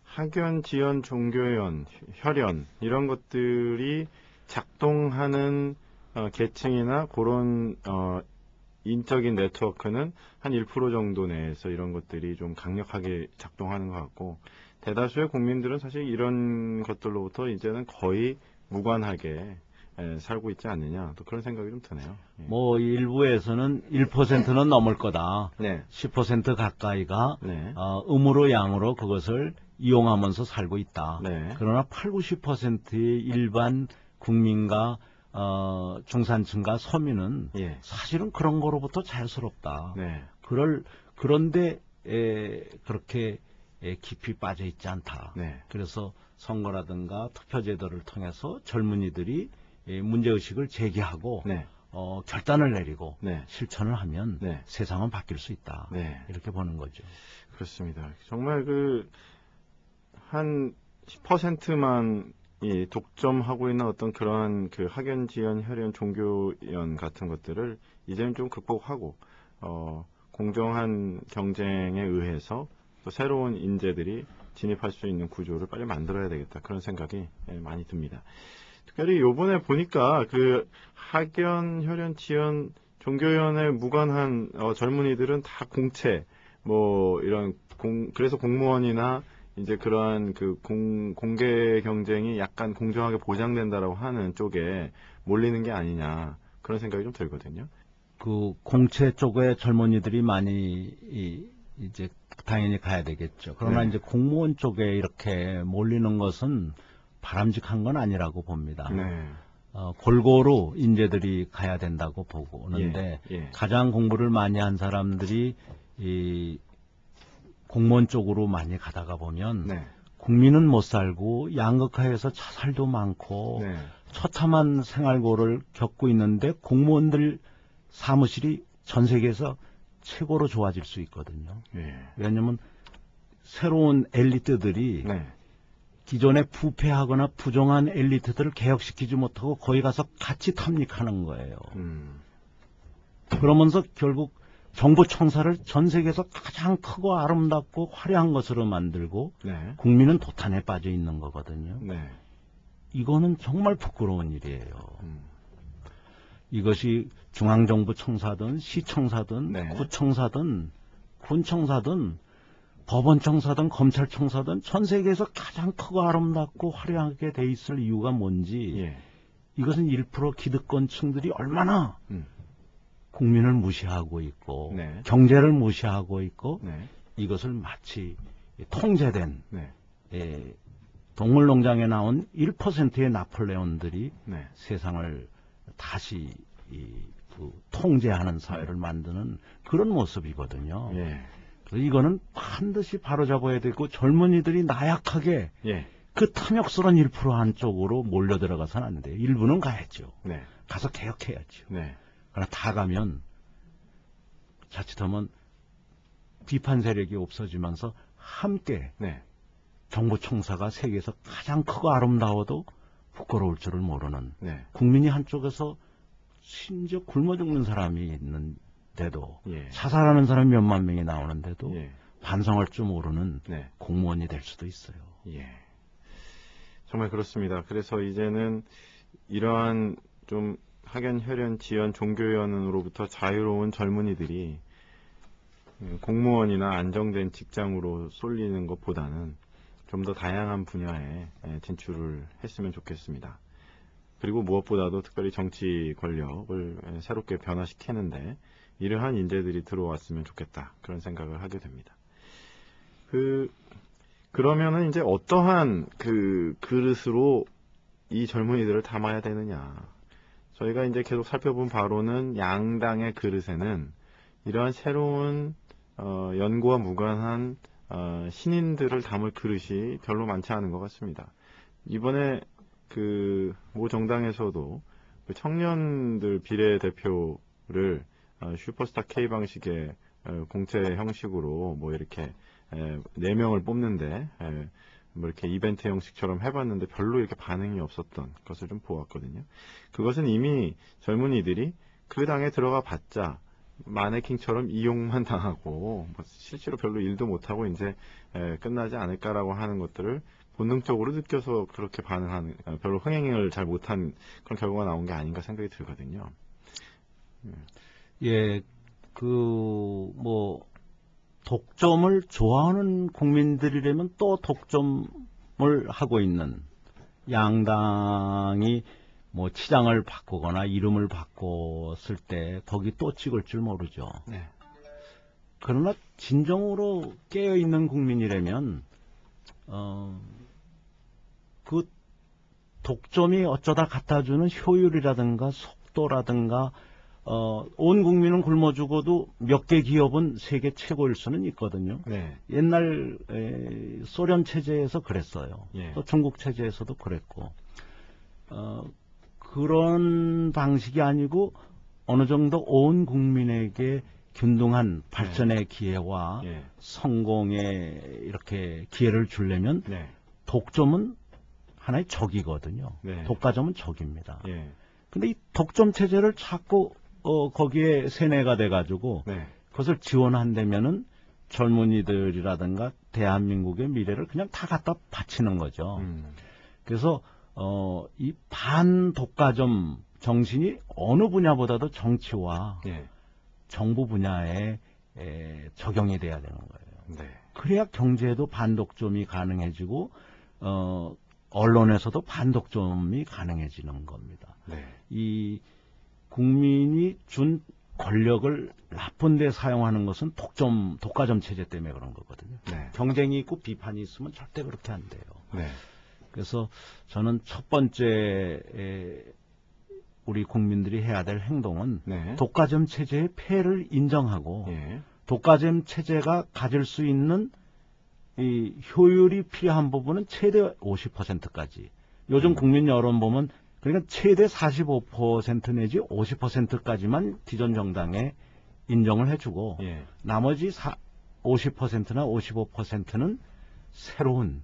학연, 지연, 종교연, 혈연 이런 것들이 작동하는 계층이나 그런 인적인 네트워크는 한 1% 정도 내에서 이런 것들이 좀 강력하게 작동하는 것 같고 대다수의 국민들은 사실 이런 것들로부터 이제는 거의 무관하게 살고 있지 않느냐 또 그런 생각이 좀 드네요. 예. 뭐 일부에서는 1%는 넘을 거다. 네. 10% 가까이가 네. 음으로 양으로 그것을 이용하면서 살고 있다. 네. 그러나 80~90%의 일반 국민과 중산층과 서민은 예. 사실은 그런 거로부터 자유스럽다. 네. 그런데 그렇게 깊이 빠져 있지 않다. 네. 그래서 선거라든가 투표제도를 통해서 젊은이들이 문제의식을 제기하고 네. 결단을 내리고 네. 실천을 하면 네. 세상은 바뀔 수 있다. 네. 이렇게 보는 거죠. 그렇습니다. 정말 한 10%만 독점하고 있는 어떤 그러한 그 학연, 지연, 혈연, 종교연 같은 것들을 이제는 좀 극복하고 공정한 경쟁에 의해서 또 새로운 인재들이 진입할 수 있는 구조를 빨리 만들어야 되겠다 그런 생각이 많이 듭니다. 특별히 요번에 보니까 그 학연, 혈연, 지연, 종교연에 무관한 젊은이들은 다 공채 뭐 이런 그래서 공무원이나 이제 그러한 그 공개 경쟁이 약간 공정하게 보장된다라고 하는 쪽에 몰리는 게 아니냐 그런 생각이 좀 들거든요. 그 공채 쪽에 젊은이들이 많이 이제 당연히 가야 되겠죠. 그러나 네. 이제 공무원 쪽에 이렇게 몰리는 것은 바람직한 건 아니라고 봅니다. 네. 골고루 인재들이 가야 된다고 보는데 예. 가장 공부를 많이 한 사람들이 이 공무원 쪽으로 많이 가다가 보면 네. 국민은 못 살고 양극화해서 자살도 많고 네. 처참한 생활고를 겪고 있는데 공무원들 사무실이 전 세계에서 최고로 좋아질 수 있거든요. 예. 왜냐하면 새로운 엘리트들이 네. 기존에 부패하거나 부정한 엘리트들을 개혁시키지 못하고 거기 가서 같이 탐닉하는 거예요. 그러면서 결국 정부 청사를 전 세계에서 가장 크고 아름답고 화려한 것으로 만들고 네. 국민은 도탄에 빠져 있는 거거든요. 네. 이거는 정말 부끄러운 일이에요. 이것이 중앙정부 청사든 시청사든 네. 구청사든 군청사든 법원청사든 검찰청사든 전 세계에서 가장 크고 아름답고 화려하게 돼 있을 이유가 뭔지 예. 이것은 1% 기득권층들이 얼마나 국민을 무시하고 있고 네. 경제를 무시하고 있고 네. 이것을 마치 통제된 네. 동물농장에 나온 1%의 나폴레온들이 네. 세상을 다시 통제하는 사회를 만드는 그런 모습이거든요. 예. 그래서 이거는 반드시 바로잡아야 되고 젊은이들이 나약하게 예. 그 탐욕스러운 1% 한쪽으로 몰려 들어가서는 안 돼요. 일부는 가야죠. 네. 가서 개혁해야죠. 네. 그러나 다 가면 자칫하면 비판 세력이 없어지면서 함께 네. 정부 청사가 세계에서 가장 크고 아름다워도 부끄러울 줄을 모르는 네. 국민이 한쪽에서 심지어 굶어 죽는 사람이 있는데도 예. 자살하는 사람이 몇만 명이 나오는데도 예. 반성할 줄 모르는 네. 공무원이 될 수도 있어요. 예. 정말 그렇습니다. 그래서 이제는 이러한 좀 학연, 혈연, 지연, 종교연으로부터 자유로운 젊은이들이 공무원이나 안정된 직장으로 쏠리는 것보다는 좀 더 다양한 분야에 진출을 했으면 좋겠습니다. 그리고 무엇보다도 특별히 정치 권력을 새롭게 변화시키는데 이러한 인재들이 들어왔으면 좋겠다. 그런 생각을 하게 됩니다. 그러면은 이제 어떠한 그 그릇으로 이 젊은이들을 담아야 되느냐. 저희가 이제 계속 살펴본 바로는 양당의 그릇에는 이러한 새로운 연구와 무관한 신인들을 담을 그릇이 별로 많지 않은 것 같습니다. 이번에 모 정당에서도 그 청년들 비례대표를 슈퍼스타 K 방식의 공채 형식으로 뭐 이렇게 4명을 뽑는데 뭐 이렇게 이벤트 형식처럼 해봤는데 별로 이렇게 반응이 없었던 것을 좀 보았거든요. 그것은 이미 젊은이들이 그 당에 들어가 봤자 마네킹처럼 이용만 당하고 뭐 실제로 별로 일도 못하고 이제 끝나지 않을까라고 하는 것들을 본능적으로 느껴서 그렇게 반응하는, 별로 흥행을 잘 못한 그런 결과가 나온 게 아닌가 생각이 들거든요. 예, 독점을 좋아하는 국민들이라면 또 독점을 하고 있는 양당이 뭐 치장을 바꾸거나 이름을 바꿨을 때 거기 또 찍을 줄 모르죠. 네. 그러나 진정으로 깨어있는 국민이라면 그 독점이 어쩌다 갖다주는 효율이라든가 속도라든가 온 국민은 굶어 죽어도 몇 개 기업은 세계 최고일 수는 있거든요. 네. 옛날 소련 체제에서 그랬어요. 예. 또 중국 체제에서도 그랬고 그런 방식이 아니고 어느 정도 온 국민에게 균등한 발전의 기회와 성공에 이렇게 기회를 주려면 독점은 하나의 적이거든요. 독과점은 적입니다. 근데 이 독점 체제를 자꾸 거기에 세뇌가 돼가지고 그것을 지원한다면은 젊은이들이라든가 대한민국의 미래를 그냥 다 갖다 바치는 거죠. 그래서 이 반독과점 정신이 어느 분야보다도 정치와 정부 분야에 적용이 돼야 되는 거예요. 그래야 경제에도 반독점이 가능해지고 언론에서도 반독점이 가능해지는 겁니다. 이 국민이 준 권력을 나쁜 데 사용하는 것은 독과점 체제 때문에 그런 거거든요. 경쟁이 있고 비판이 있으면 절대 그렇게 안 돼요. 그래서 저는 첫 번째 우리 국민들이 해야 될 행동은 독과점 체제의 폐해를 인정하고 독과점 체제가 가질 수 있는 이 효율이 필요한 부분은 최대 50%까지. 요즘 국민 여론 보면 그러니까 최대 45% 내지 50%까지만 기존 정당에 인정을 해주고 나머지 50%나 55%는 새로운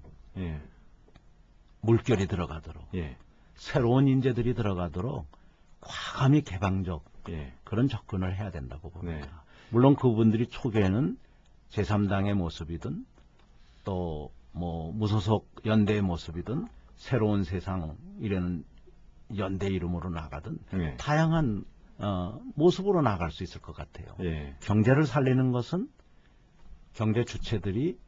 물결이 들어가도록 새로운 인재들이 들어가도록 과감히 개방적 그런 접근을 해야 된다고 봅니다. 물론 그분들이 초기에는 제3당의 모습이든 또 뭐 무소속 연대의 모습이든 새로운 세상 이라는 연대 이름으로 나가든 다양한 모습으로 나갈 수 있을 것 같아요. 경제를 살리는 것은 경제 주체들이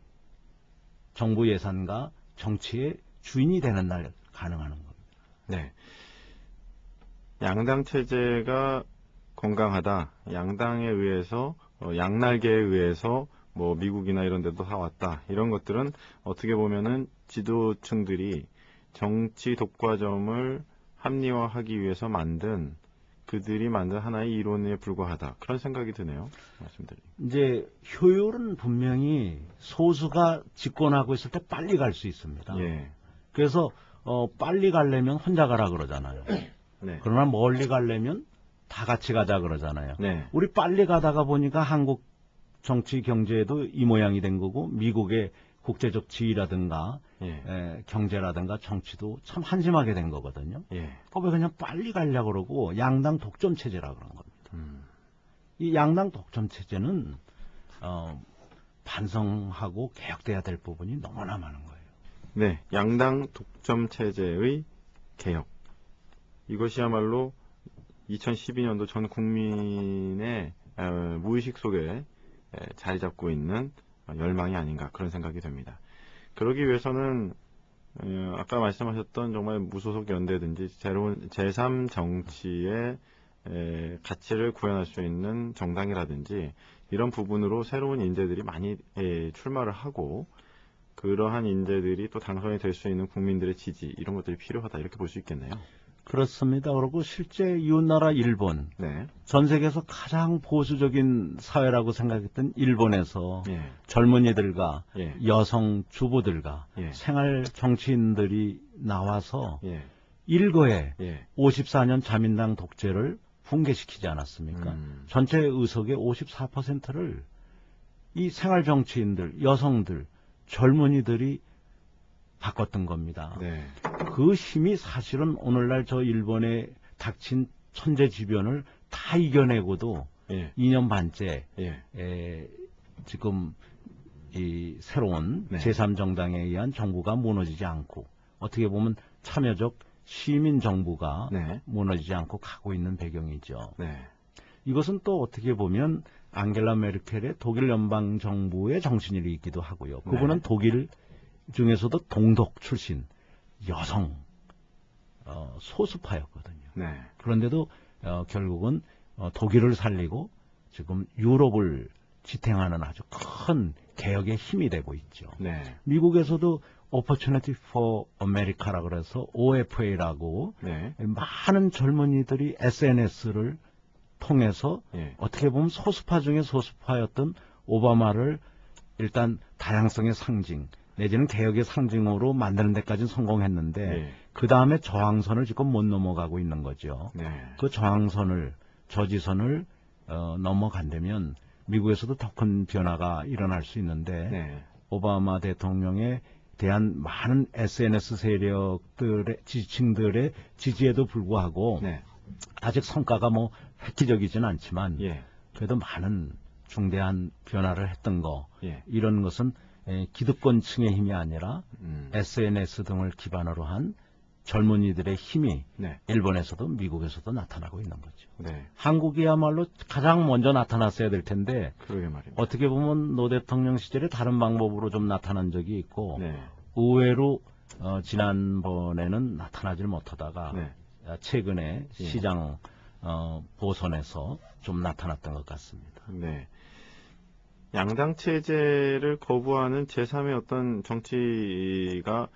정부 예산과 정치의 주인이 되는 날 가능하는 겁니다. 양당 체제가 건강하다. 양당에 의해서 양날개에 의해서 뭐 미국이나 이런 데도 다 왔다. 이런 것들은 어떻게 보면은 지도층들이 정치 독과점을 합리화하기 위해서 그들이 만든 하나의 이론에 불과하다. 그런 생각이 드네요. 말씀드리면. 이제 효율은 분명히 소수가 집권하고 있을 때 빨리 갈 수 있습니다. 그래서 빨리 가려면 혼자 가라 그러잖아요. 그러나 멀리 가려면 다 같이 가자 그러잖아요. 우리 빨리 가다가 보니까 한국 정치 경제에도 이 모양이 된 거고 미국의 국제적 지위라든가 경제라든가 정치도 참 한심하게 된 거거든요. 왜 그냥 빨리 가려고 그러고 양당 독점 체제라 그런 겁니다. 이 양당 독점 체제는 반성하고 개혁돼야 될 부분이 너무나 많은 거예요. 양당 독점 체제의 개혁. 이것이야말로 2012년도 전 국민의 무의식 속에 자리 잡고 있는 열망이 아닌가 그런 생각이 듭니다. 그러기 위해서는 아까 말씀하셨던 정말 무소속 연대든지 새로운 제3 정치의 가치를 구현할 수 있는 정당이라든지 이런 부분으로 새로운 인재들이 많이 출마를 하고 그러한 인재들이 또 당선이 될 수 있는 국민들의 지지 이런 것들이 필요하다 이렇게 볼 수 있겠네요. 그렇습니다. 그리고 실제 이웃나라 일본, 네. 전 세계에서 가장 보수적인 사회라고 생각했던 일본에서 예. 젊은이들과 예. 여성 주부들과 예. 생활 정치인들이 나와서 예. 일거에 예. 54년 자민당 독재를 붕괴시키지 않았습니까? 전체 의석의 54%를 이 생활 정치인들, 여성들, 젊은이들이 바꿨던 겁니다. 네. 그 힘이 사실은 오늘날 저 일본에 닥친 천재지변을 다 이겨내고도 예. 2년 반째 예. 지금 이 새로운 네. 제3정당에 의한 정부가 무너지지 않고 어떻게 보면 참여적 시민 정부가 네. 무너지지 않고 가고 있는 배경이죠. 네. 이것은 또 어떻게 보면 앙겔라 메르켈의 독일 연방 정부의 정신이기도 하고요. 그분은 네. 독일 중에서도 동독 출신 여성 소수파였거든요. 네. 그런데도 결국은 독일을 살리고 지금 유럽을 지탱하는 아주 큰 개혁의 힘이 되고 있죠. 네. 미국에서도 Opportunity for America라 그래서 OFA라고 네. 많은 젊은이들이 SNS를 통해서 예. 어떻게 보면 소수파 중에 소수파였던 오바마를 일단 다양성의 상징 내지는 개혁의 상징으로 만드는 데까지는 성공했는데 예. 그 다음에 저항선을 지금 못 넘어가고 있는 거죠. 네. 그 저항선을 저지선을 넘어간다면 미국에서도 더 큰 변화가 일어날 수 있는데 네. 오바마 대통령에 대한 많은 SNS 세력들의 지지층들의 지지에도 불구하고 네. 아직 성과가 뭐 획기적이진 않지만 예. 그래도 많은 중대한 변화를 했던 거 예. 이런 것은 기득권층의 힘이 아니라 SNS 등을 기반으로 한 젊은이들의 힘이 네. 일본에서도 미국에서도 나타나고 있는 거죠. 네. 한국이야말로 가장 먼저 나타났어야 될 텐데 그러게 말입니다. 어떻게 보면 노 대통령 시절에 다른 방법으로 좀 나타난 적이 있고 네. 의외로 지난번에는 나타나질 못하다가 네. 최근에 예. 시장 보선에서 좀 나타났던 것 같습니다. 네. 양당 체제를 거부하는 제3의 어떤 정치가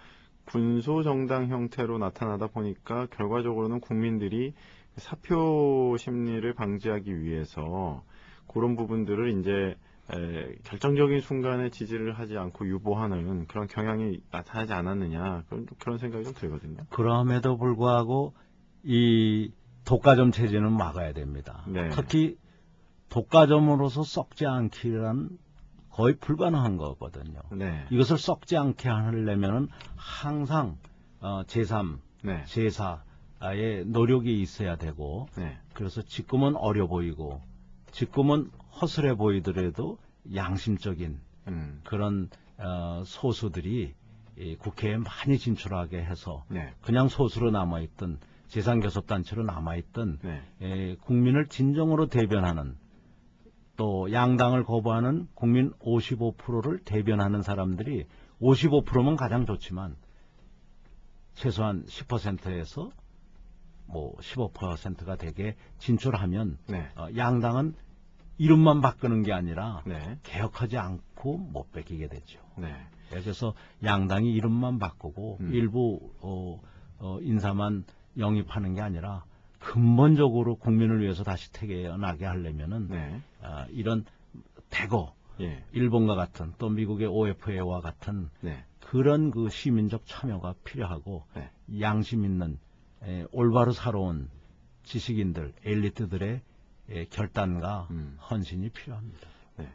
군소 정당 형태로 나타나다 보니까 결과적으로는 국민들이 사표 심리를 방지하기 위해서 그런 부분들을 이제 결정적인 순간에 지지를 하지 않고 유보하는 그런 경향이 나타나지 않았느냐 그런 생각이 좀 들거든요. 그럼에도 불구하고 이 독과점 체제는 막아야 됩니다. 네. 특히 독과점으로서 썩지 않기란 거의 불가능한 거거든요. 네. 이것을 썩지 않게 하려면은 항상 제3, 네. 제4의 노력이 있어야 되고 네. 그래서 지금은 어려 보이고 지금은 허술해 보이더라도 양심적인 그런 소수들이 이 국회에 많이 진출하게 해서 네. 그냥 소수로 남아있던 재산교섭단체로 남아있던 네. 국민을 진정으로 대변하는 또 양당을 거부하는 국민 55%를 대변하는 사람들이 55%면 가장 좋지만 최소한 10%에서 뭐 15%가 되게 진출하면 네. 양당은 이름만 바꾸는 게 아니라 네. 개혁하지 않고 못 뺏기게 되죠. 네. 그래서 양당이 이름만 바꾸고 일부 인사만 영입하는 게 아니라 근본적으로 국민을 위해서 다시 태어나게 하려면은 네. 이런 대거 예. 일본과 같은 또 미국의 OFA와 같은 네. 그런 그 시민적 참여가 필요하고 네. 양심 있는 올바로 살아온 지식인들, 엘리트들의 결단과 헌신이 필요합니다. 네.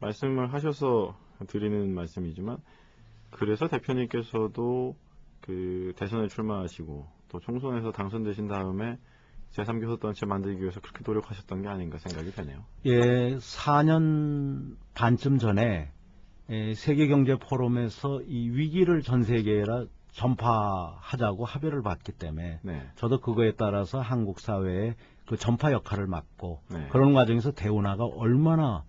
말씀을 하셔서 드리는 말씀이지만 그래서 대표님께서도 그 대선에 출마하시고 또 총선에서 당선되신 다음에 제3교섭단체 만들기 위해서 그렇게 노력하셨던 게 아닌가 생각이 되네요. 예, 4년 반쯤 전에 세계경제포럼에서 이 위기를 전 세계에 전파하자고 합의를 받기 때문에 네. 저도 그거에 따라서 한국 사회의 그 전파 역할을 맡고 네. 그런 과정에서 대운하가 얼마나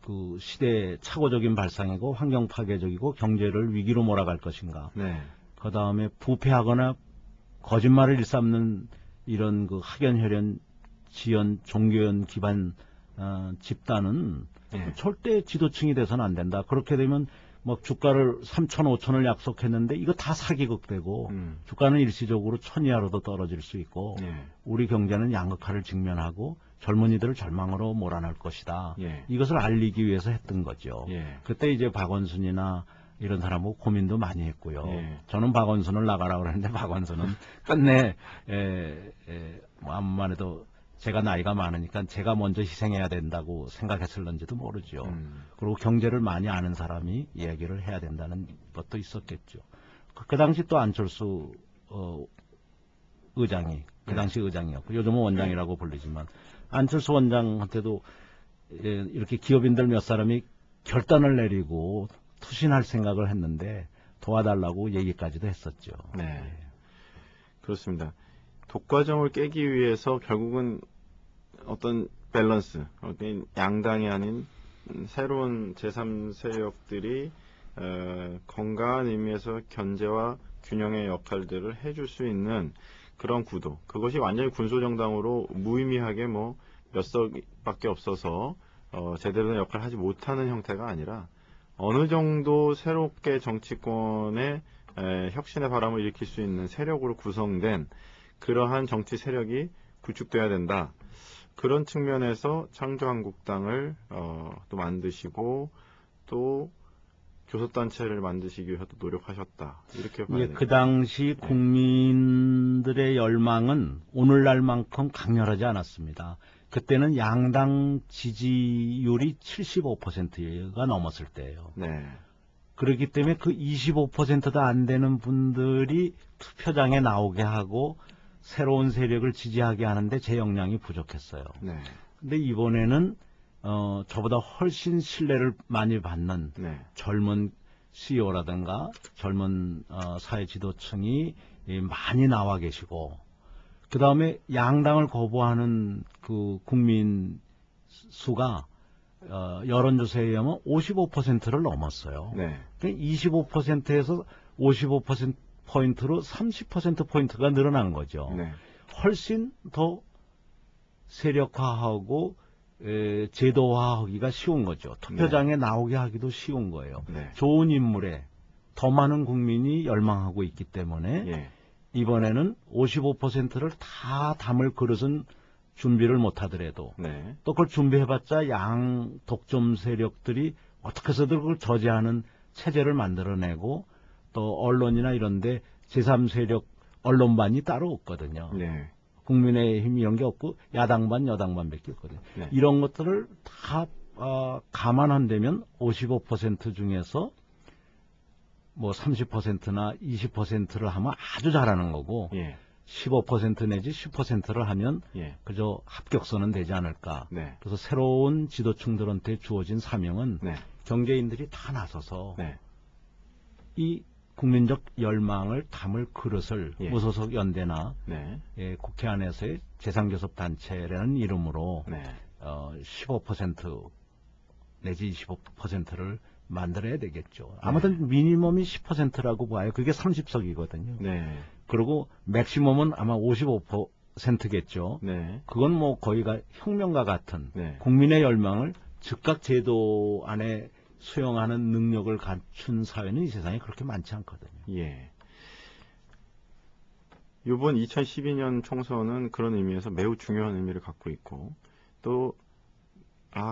그 시대의 착오적인 발상이고 환경 파괴적이고 경제를 위기로 몰아갈 것인가. 네. 그 다음에 부패하거나 거짓말을 일삼는 이런 그 학연혈연 지연 종교연 기반 집단은 절대 지도층이 돼서는 안 된다. 그렇게 되면 뭐 주가를 3천, 5천을 약속했는데 이거 다 사기극되고 주가는 일시적으로 1,000 이하로도 떨어질 수 있고 우리 경제는 양극화를 직면하고 젊은이들을 절망으로 몰아낼 것이다. 이것을 알리기 위해서 했던 거죠. 그때 이제 박원순이나 이런 사람하고 고민도 많이 했고요. 저는 박원순을 나가라고 그랬는데 박원순은 끝내 뭐 아무만 해도 제가 나이가 많으니까 제가 먼저 희생해야 된다고 생각했을런지도 모르죠. 그리고 경제를 많이 아는 사람이 이야기를 해야 된다는 것도 있었겠죠. 그 당시 또 안철수 의장이 그 당시 의장이었고 요즘은 원장이라고 불리지만 안철수 원장한테도 이렇게 기업인들 몇 사람이 결단을 내리고 투신할 생각을 했는데 도와달라고 얘기까지도 했었죠. 네, 그렇습니다. 독과점을 깨기 위해서 결국은 어떤 밸런스, 어떤 양당이 아닌 새로운 제3세력들이 건강한 의미에서 견제와 균형의 역할들을 해줄 수 있는 그런 구도. 그것이 완전히 군소정당으로 무의미하게 뭐 몇 석밖에 없어서 제대로 된 역할을 하지 못하는 형태가 아니라 어느 정도 새롭게 정치권의 혁신의 바람을 일으킬 수 있는 세력으로 구성된 그러한 정치 세력이 구축돼야 된다. 그런 측면에서 창조한국당을 또 만드시고 또 교섭단체를 만드시기 위해서 노력하셨다. 이렇게 봐야 됩니다. 그 당시 국민들의 열망은 오늘날만큼 강렬하지 않았습니다. 그때는 양당 지지율이 75%가 넘었을 때예요. 그렇기 때문에 그 25%도 안 되는 분들이 투표장에 나오게 하고 새로운 세력을 지지하게 하는데 제 역량이 부족했어요. 근데 이번에는 저보다 훨씬 신뢰를 많이 받는 젊은 CEO라든가 젊은 사회 지도층이 많이 나와 계시고 그 다음에 양당을 거부하는 그 국민 수가 여론조사에 의하면 55%를 넘었어요. 25%에서 55%포인트로 30%포인트가 늘어난 거죠. 훨씬 더 세력화하고 제도화하기가 쉬운 거죠. 투표장에 나오게 하기도 쉬운 거예요. 좋은 인물에 더 많은 국민이 열망하고 있기 때문에 이번에는 55%를 다 담을 그릇은 준비를 못하더라도 또 그걸 준비해봤자 양 독점 세력들이 어떻게 해서든 그걸 저지하는 체제를 만들어내고 또 언론이나 이런데 제3세력 언론반이 따로 없거든요. 국민의힘 이런 게 없고 야당반 여당반밖에 없거든요. 이런 것들을 다 감안한다면 55% 중에서 뭐 30%나 20%를 하면 아주 잘하는 거고 15% 내지 10%를 하면 그저 합격선은 되지 않을까. 그래서 새로운 지도층들한테 주어진 사명은 경제인들이 다 나서서 이 국민적 열망을 담을 그릇을 무소속 연대나 국회 안에서의 재상교섭단체라는 이름으로 15% 내지 25%를 만들어야 되겠죠. 아무튼 미니멈이 10%라고 봐요. 그게 30석이거든요. 그리고 맥시멈은 아마 55%겠죠. 그건 뭐 거의가 혁명과 같은 국민의 열망을 즉각 제도 안에 수용하는 능력을 갖춘 사회는 이 세상에 그렇게 많지 않거든요. 이번 2012년 총선은 그런 의미에서 매우 중요한 의미를 갖고 있고 또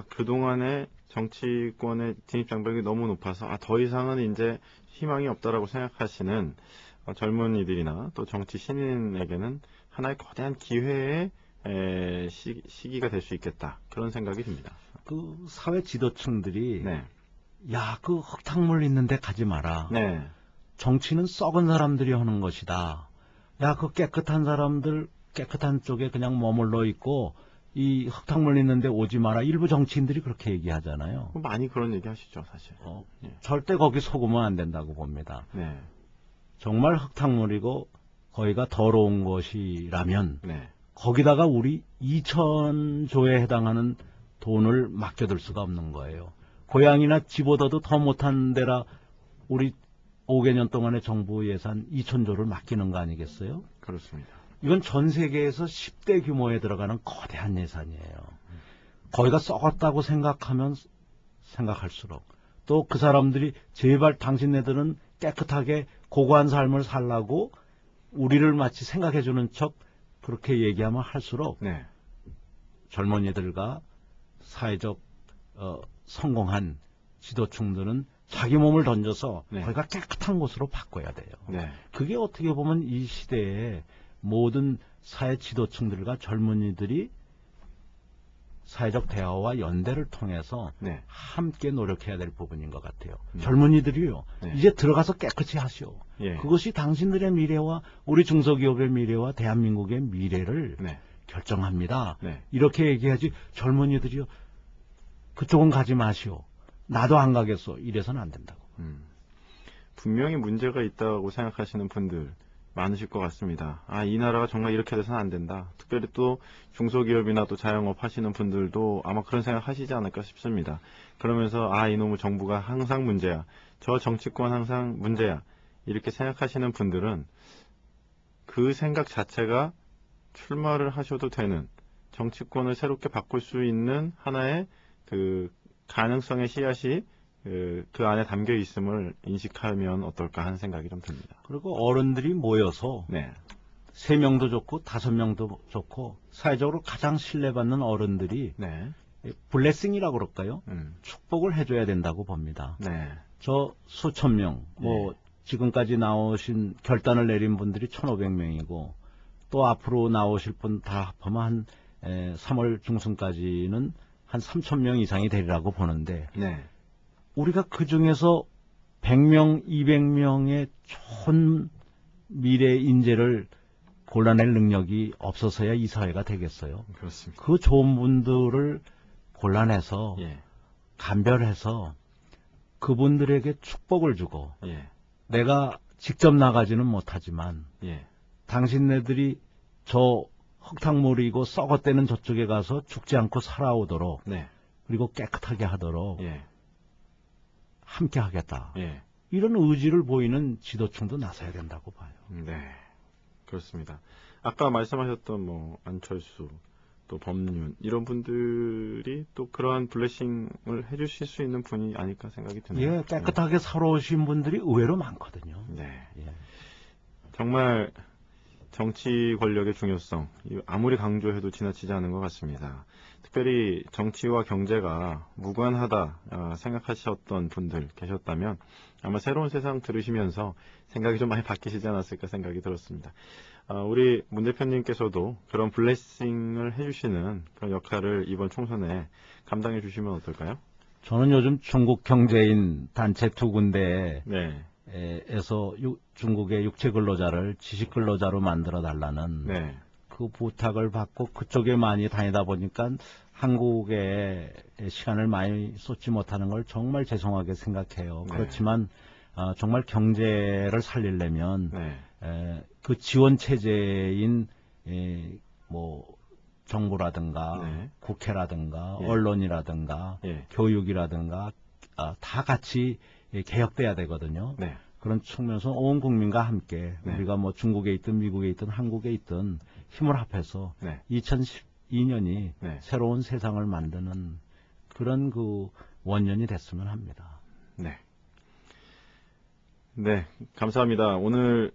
그동안의 정치권의 진입장벽이 너무 높아서 더 이상은 이제 희망이 없다라고 생각하시는 젊은이들이나 또 정치 신인에게는 하나의 거대한 기회의 시기가 될 수 있겠다. 그런 생각이 듭니다. 그 사회 지도층들이 야, 그 흙탕물 있는데 가지 마라. 정치는 썩은 사람들이 하는 것이다. 야, 그 깨끗한 사람들 깨끗한 쪽에 그냥 머물러 있고 이 흙탕물 있는데 오지 마라. 일부 정치인들이 그렇게 얘기하잖아요. 많이 그런 얘기 하시죠, 사실. 절대 거기 속으면 안 된다고 봅니다. 정말 흙탕물이고 거기가 더러운 것이라면 거기다가 우리 2,000조에 해당하는 돈을 맡겨둘 수가 없는 거예요. 고향이나 집보다도 더 못한 데라 우리 5개년 동안의 정부 예산 2,000조를 맡기는 거 아니겠어요? 그렇습니다. 이건 전 세계에서 10대 규모에 들어가는 거대한 예산이에요. 거기가 썩었다고 생각하면 생각할수록 또 그 사람들이 제발 당신네들은 깨끗하게 고고한 삶을 살라고 우리를 마치 생각해주는 척 그렇게 얘기하면 할수록 네. 젊은이들과 사회적 성공한 지도층들은 자기 몸을 던져서 네. 거기가 깨끗한 곳으로 바꿔야 돼요. 네. 그게 어떻게 보면 이 시대에 모든 사회 지도층들과 젊은이들이 사회적 대화와 연대를 통해서 네. 함께 노력해야 될 부분인 것 같아요. 젊은이들이요. 네. 이제 들어가서 깨끗이 하시오. 예. 그것이 당신들의 미래와 우리 중소기업의 미래와 대한민국의 미래를 네. 결정합니다. 네. 이렇게 얘기하지 젊은이들이요. 그쪽은 가지 마시오. 나도 안 가겠어. 이래서는 안 된다고. 분명히 문제가 있다고 생각하시는 분들 많으실 것 같습니다. 아, 이 나라가 정말 이렇게 돼서는 안 된다. 특별히 또 중소기업이나 또 자영업 하시는 분들도 아마 그런 생각 하시지 않을까 싶습니다. 그러면서 아, 이놈의 정부가 항상 문제야. 저 정치권 항상 문제야. 이렇게 생각하시는 분들은 그 생각 자체가 출마를 하셔도 되는, 정치권을 새롭게 바꿀 수 있는 하나의 그 가능성의 씨앗이 그 안에 담겨 있음을 인식하면 어떨까 하는 생각이 좀 듭니다. 그리고 어른들이 모여서 네. 3명도 좋고 5명도 좋고 사회적으로 가장 신뢰받는 어른들이 네. 블레싱이라고 그럴까요? 축복을 해줘야 된다고 봅니다. 네. 저 수천 명, 지금까지 나오신 결단을 내린 분들이 1,500명이고 또 앞으로 나오실 분 다 합하면 한 3월 중순까지는 한 3,000명 이상이 되리라고 보는데 네. 우리가 그 중에서 100명, 200명의 좋은 미래 인재를 골라낼 능력이 없어서야 이 사회가 되겠어요. 그렇습니다. 그 좋은 분들을 골라내서 예. 감별해서 그분들에게 축복을 주고 예. 내가 직접 나가지는 못하지만 예. 당신네들이 저 흙탕물이고 썩어대는 저쪽에 가서 죽지 않고 살아오도록 네. 그리고 깨끗하게 하도록 예. 함께 하겠다. 예. 이런 의지를 보이는 지도층도 나서야 된다고 봐요. 네. 그렇습니다. 아까 말씀하셨던 뭐 안철수 또 법륜 이런 분들이 또 그러한 블레싱을 해주실 수 있는 분이 아닐까 생각이 드네요. 예, 깨끗하게 살아오신 분들이 의외로 많거든요. 네. 예. 정말 정치 권력의 중요성 아무리 강조해도 지나치지 않은 것 같습니다. 특별히 정치와 경제가 무관하다 생각하셨던 분들 계셨다면 아마 새로운 세상 들으시면서 생각이 좀 많이 바뀌시지 않았을까 생각이 들었습니다. 우리 문 대표님께서도 그런 블레싱을 해주시는 그런 역할을 이번 총선에 감당해 주시면 어떨까요? 저는 요즘 중국 경제인 단체 2군데에 네. 에서 중국의 육체 근로자를 지식 근로자로 만들어 달라는 네. 그 부탁을 받고 그쪽에 많이 다니다 보니까 한국에 시간을 많이 쏟지 못하는 걸 정말 죄송하게 생각해요. 네. 그렇지만 정말 경제를 살리려면 네. 그 지원 체제인 뭐 정부라든가 네. 국회라든가 예. 언론이라든가 예. 교육이라든가 다 같이 개혁돼야 되거든요. 네. 그런 측면에서 온 국민과 함께 네. 우리가 뭐 중국에 있든 미국에 있든 한국에 있든 힘을 합해서 네. 2012년이 네. 새로운 세상을 만드는 그런 그 원년이 됐으면 합니다. 네. 네, 감사합니다. 오늘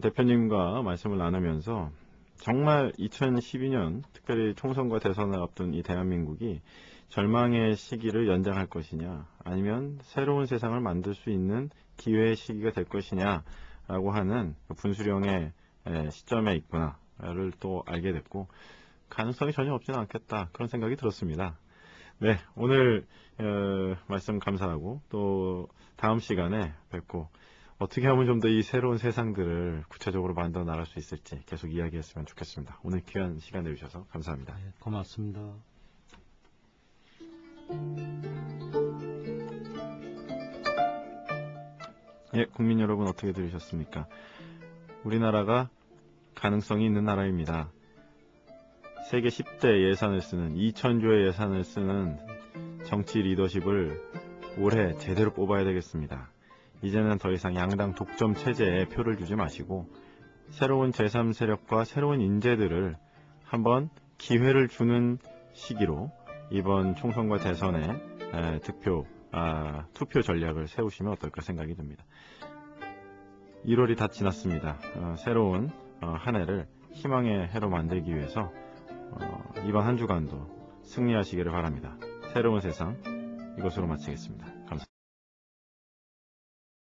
대표님과 말씀을 나누면서 정말 2012년 특별히 총선과 대선을 앞둔 이 대한민국이 절망의 시기를 연장할 것이냐 아니면 새로운 세상을 만들 수 있는 기회의 시기가 될 것이냐라고 하는 분수령의 시점에 있구나를 또 알게 됐고 가능성이 전혀 없지는 않겠다 그런 생각이 들었습니다. 네, 오늘 말씀 감사하고 또 다음 시간에 뵙고 어떻게 하면 좀 더 이 새로운 세상들을 구체적으로 만들어 나갈 수 있을지 계속 이야기했으면 좋겠습니다. 오늘 귀한 시간 내주셔서 감사합니다. 네, 고맙습니다. 예, 국민 여러분 어떻게 들으셨습니까? 우리나라가 가능성이 있는 나라입니다. 세계 10대 예산을 쓰는 2,000조의 예산을 쓰는 정치 리더십을 올해 제대로 뽑아야 되겠습니다. 이제는 더 이상 양당 독점 체제에 표를 주지 마시고 새로운 제3세력과 새로운 인재들을 한번 기회를 주는 시기로 이번 총선과 대선에 투표 전략을 세우시면 어떨까 생각이 듭니다. 1월이 다 지났습니다. 새로운 한 해를 희망의 해로 만들기 위해서 이번 한 주간도 승리하시기를 바랍니다. 새로운 세상 이것으로 마치겠습니다. 감사합니다.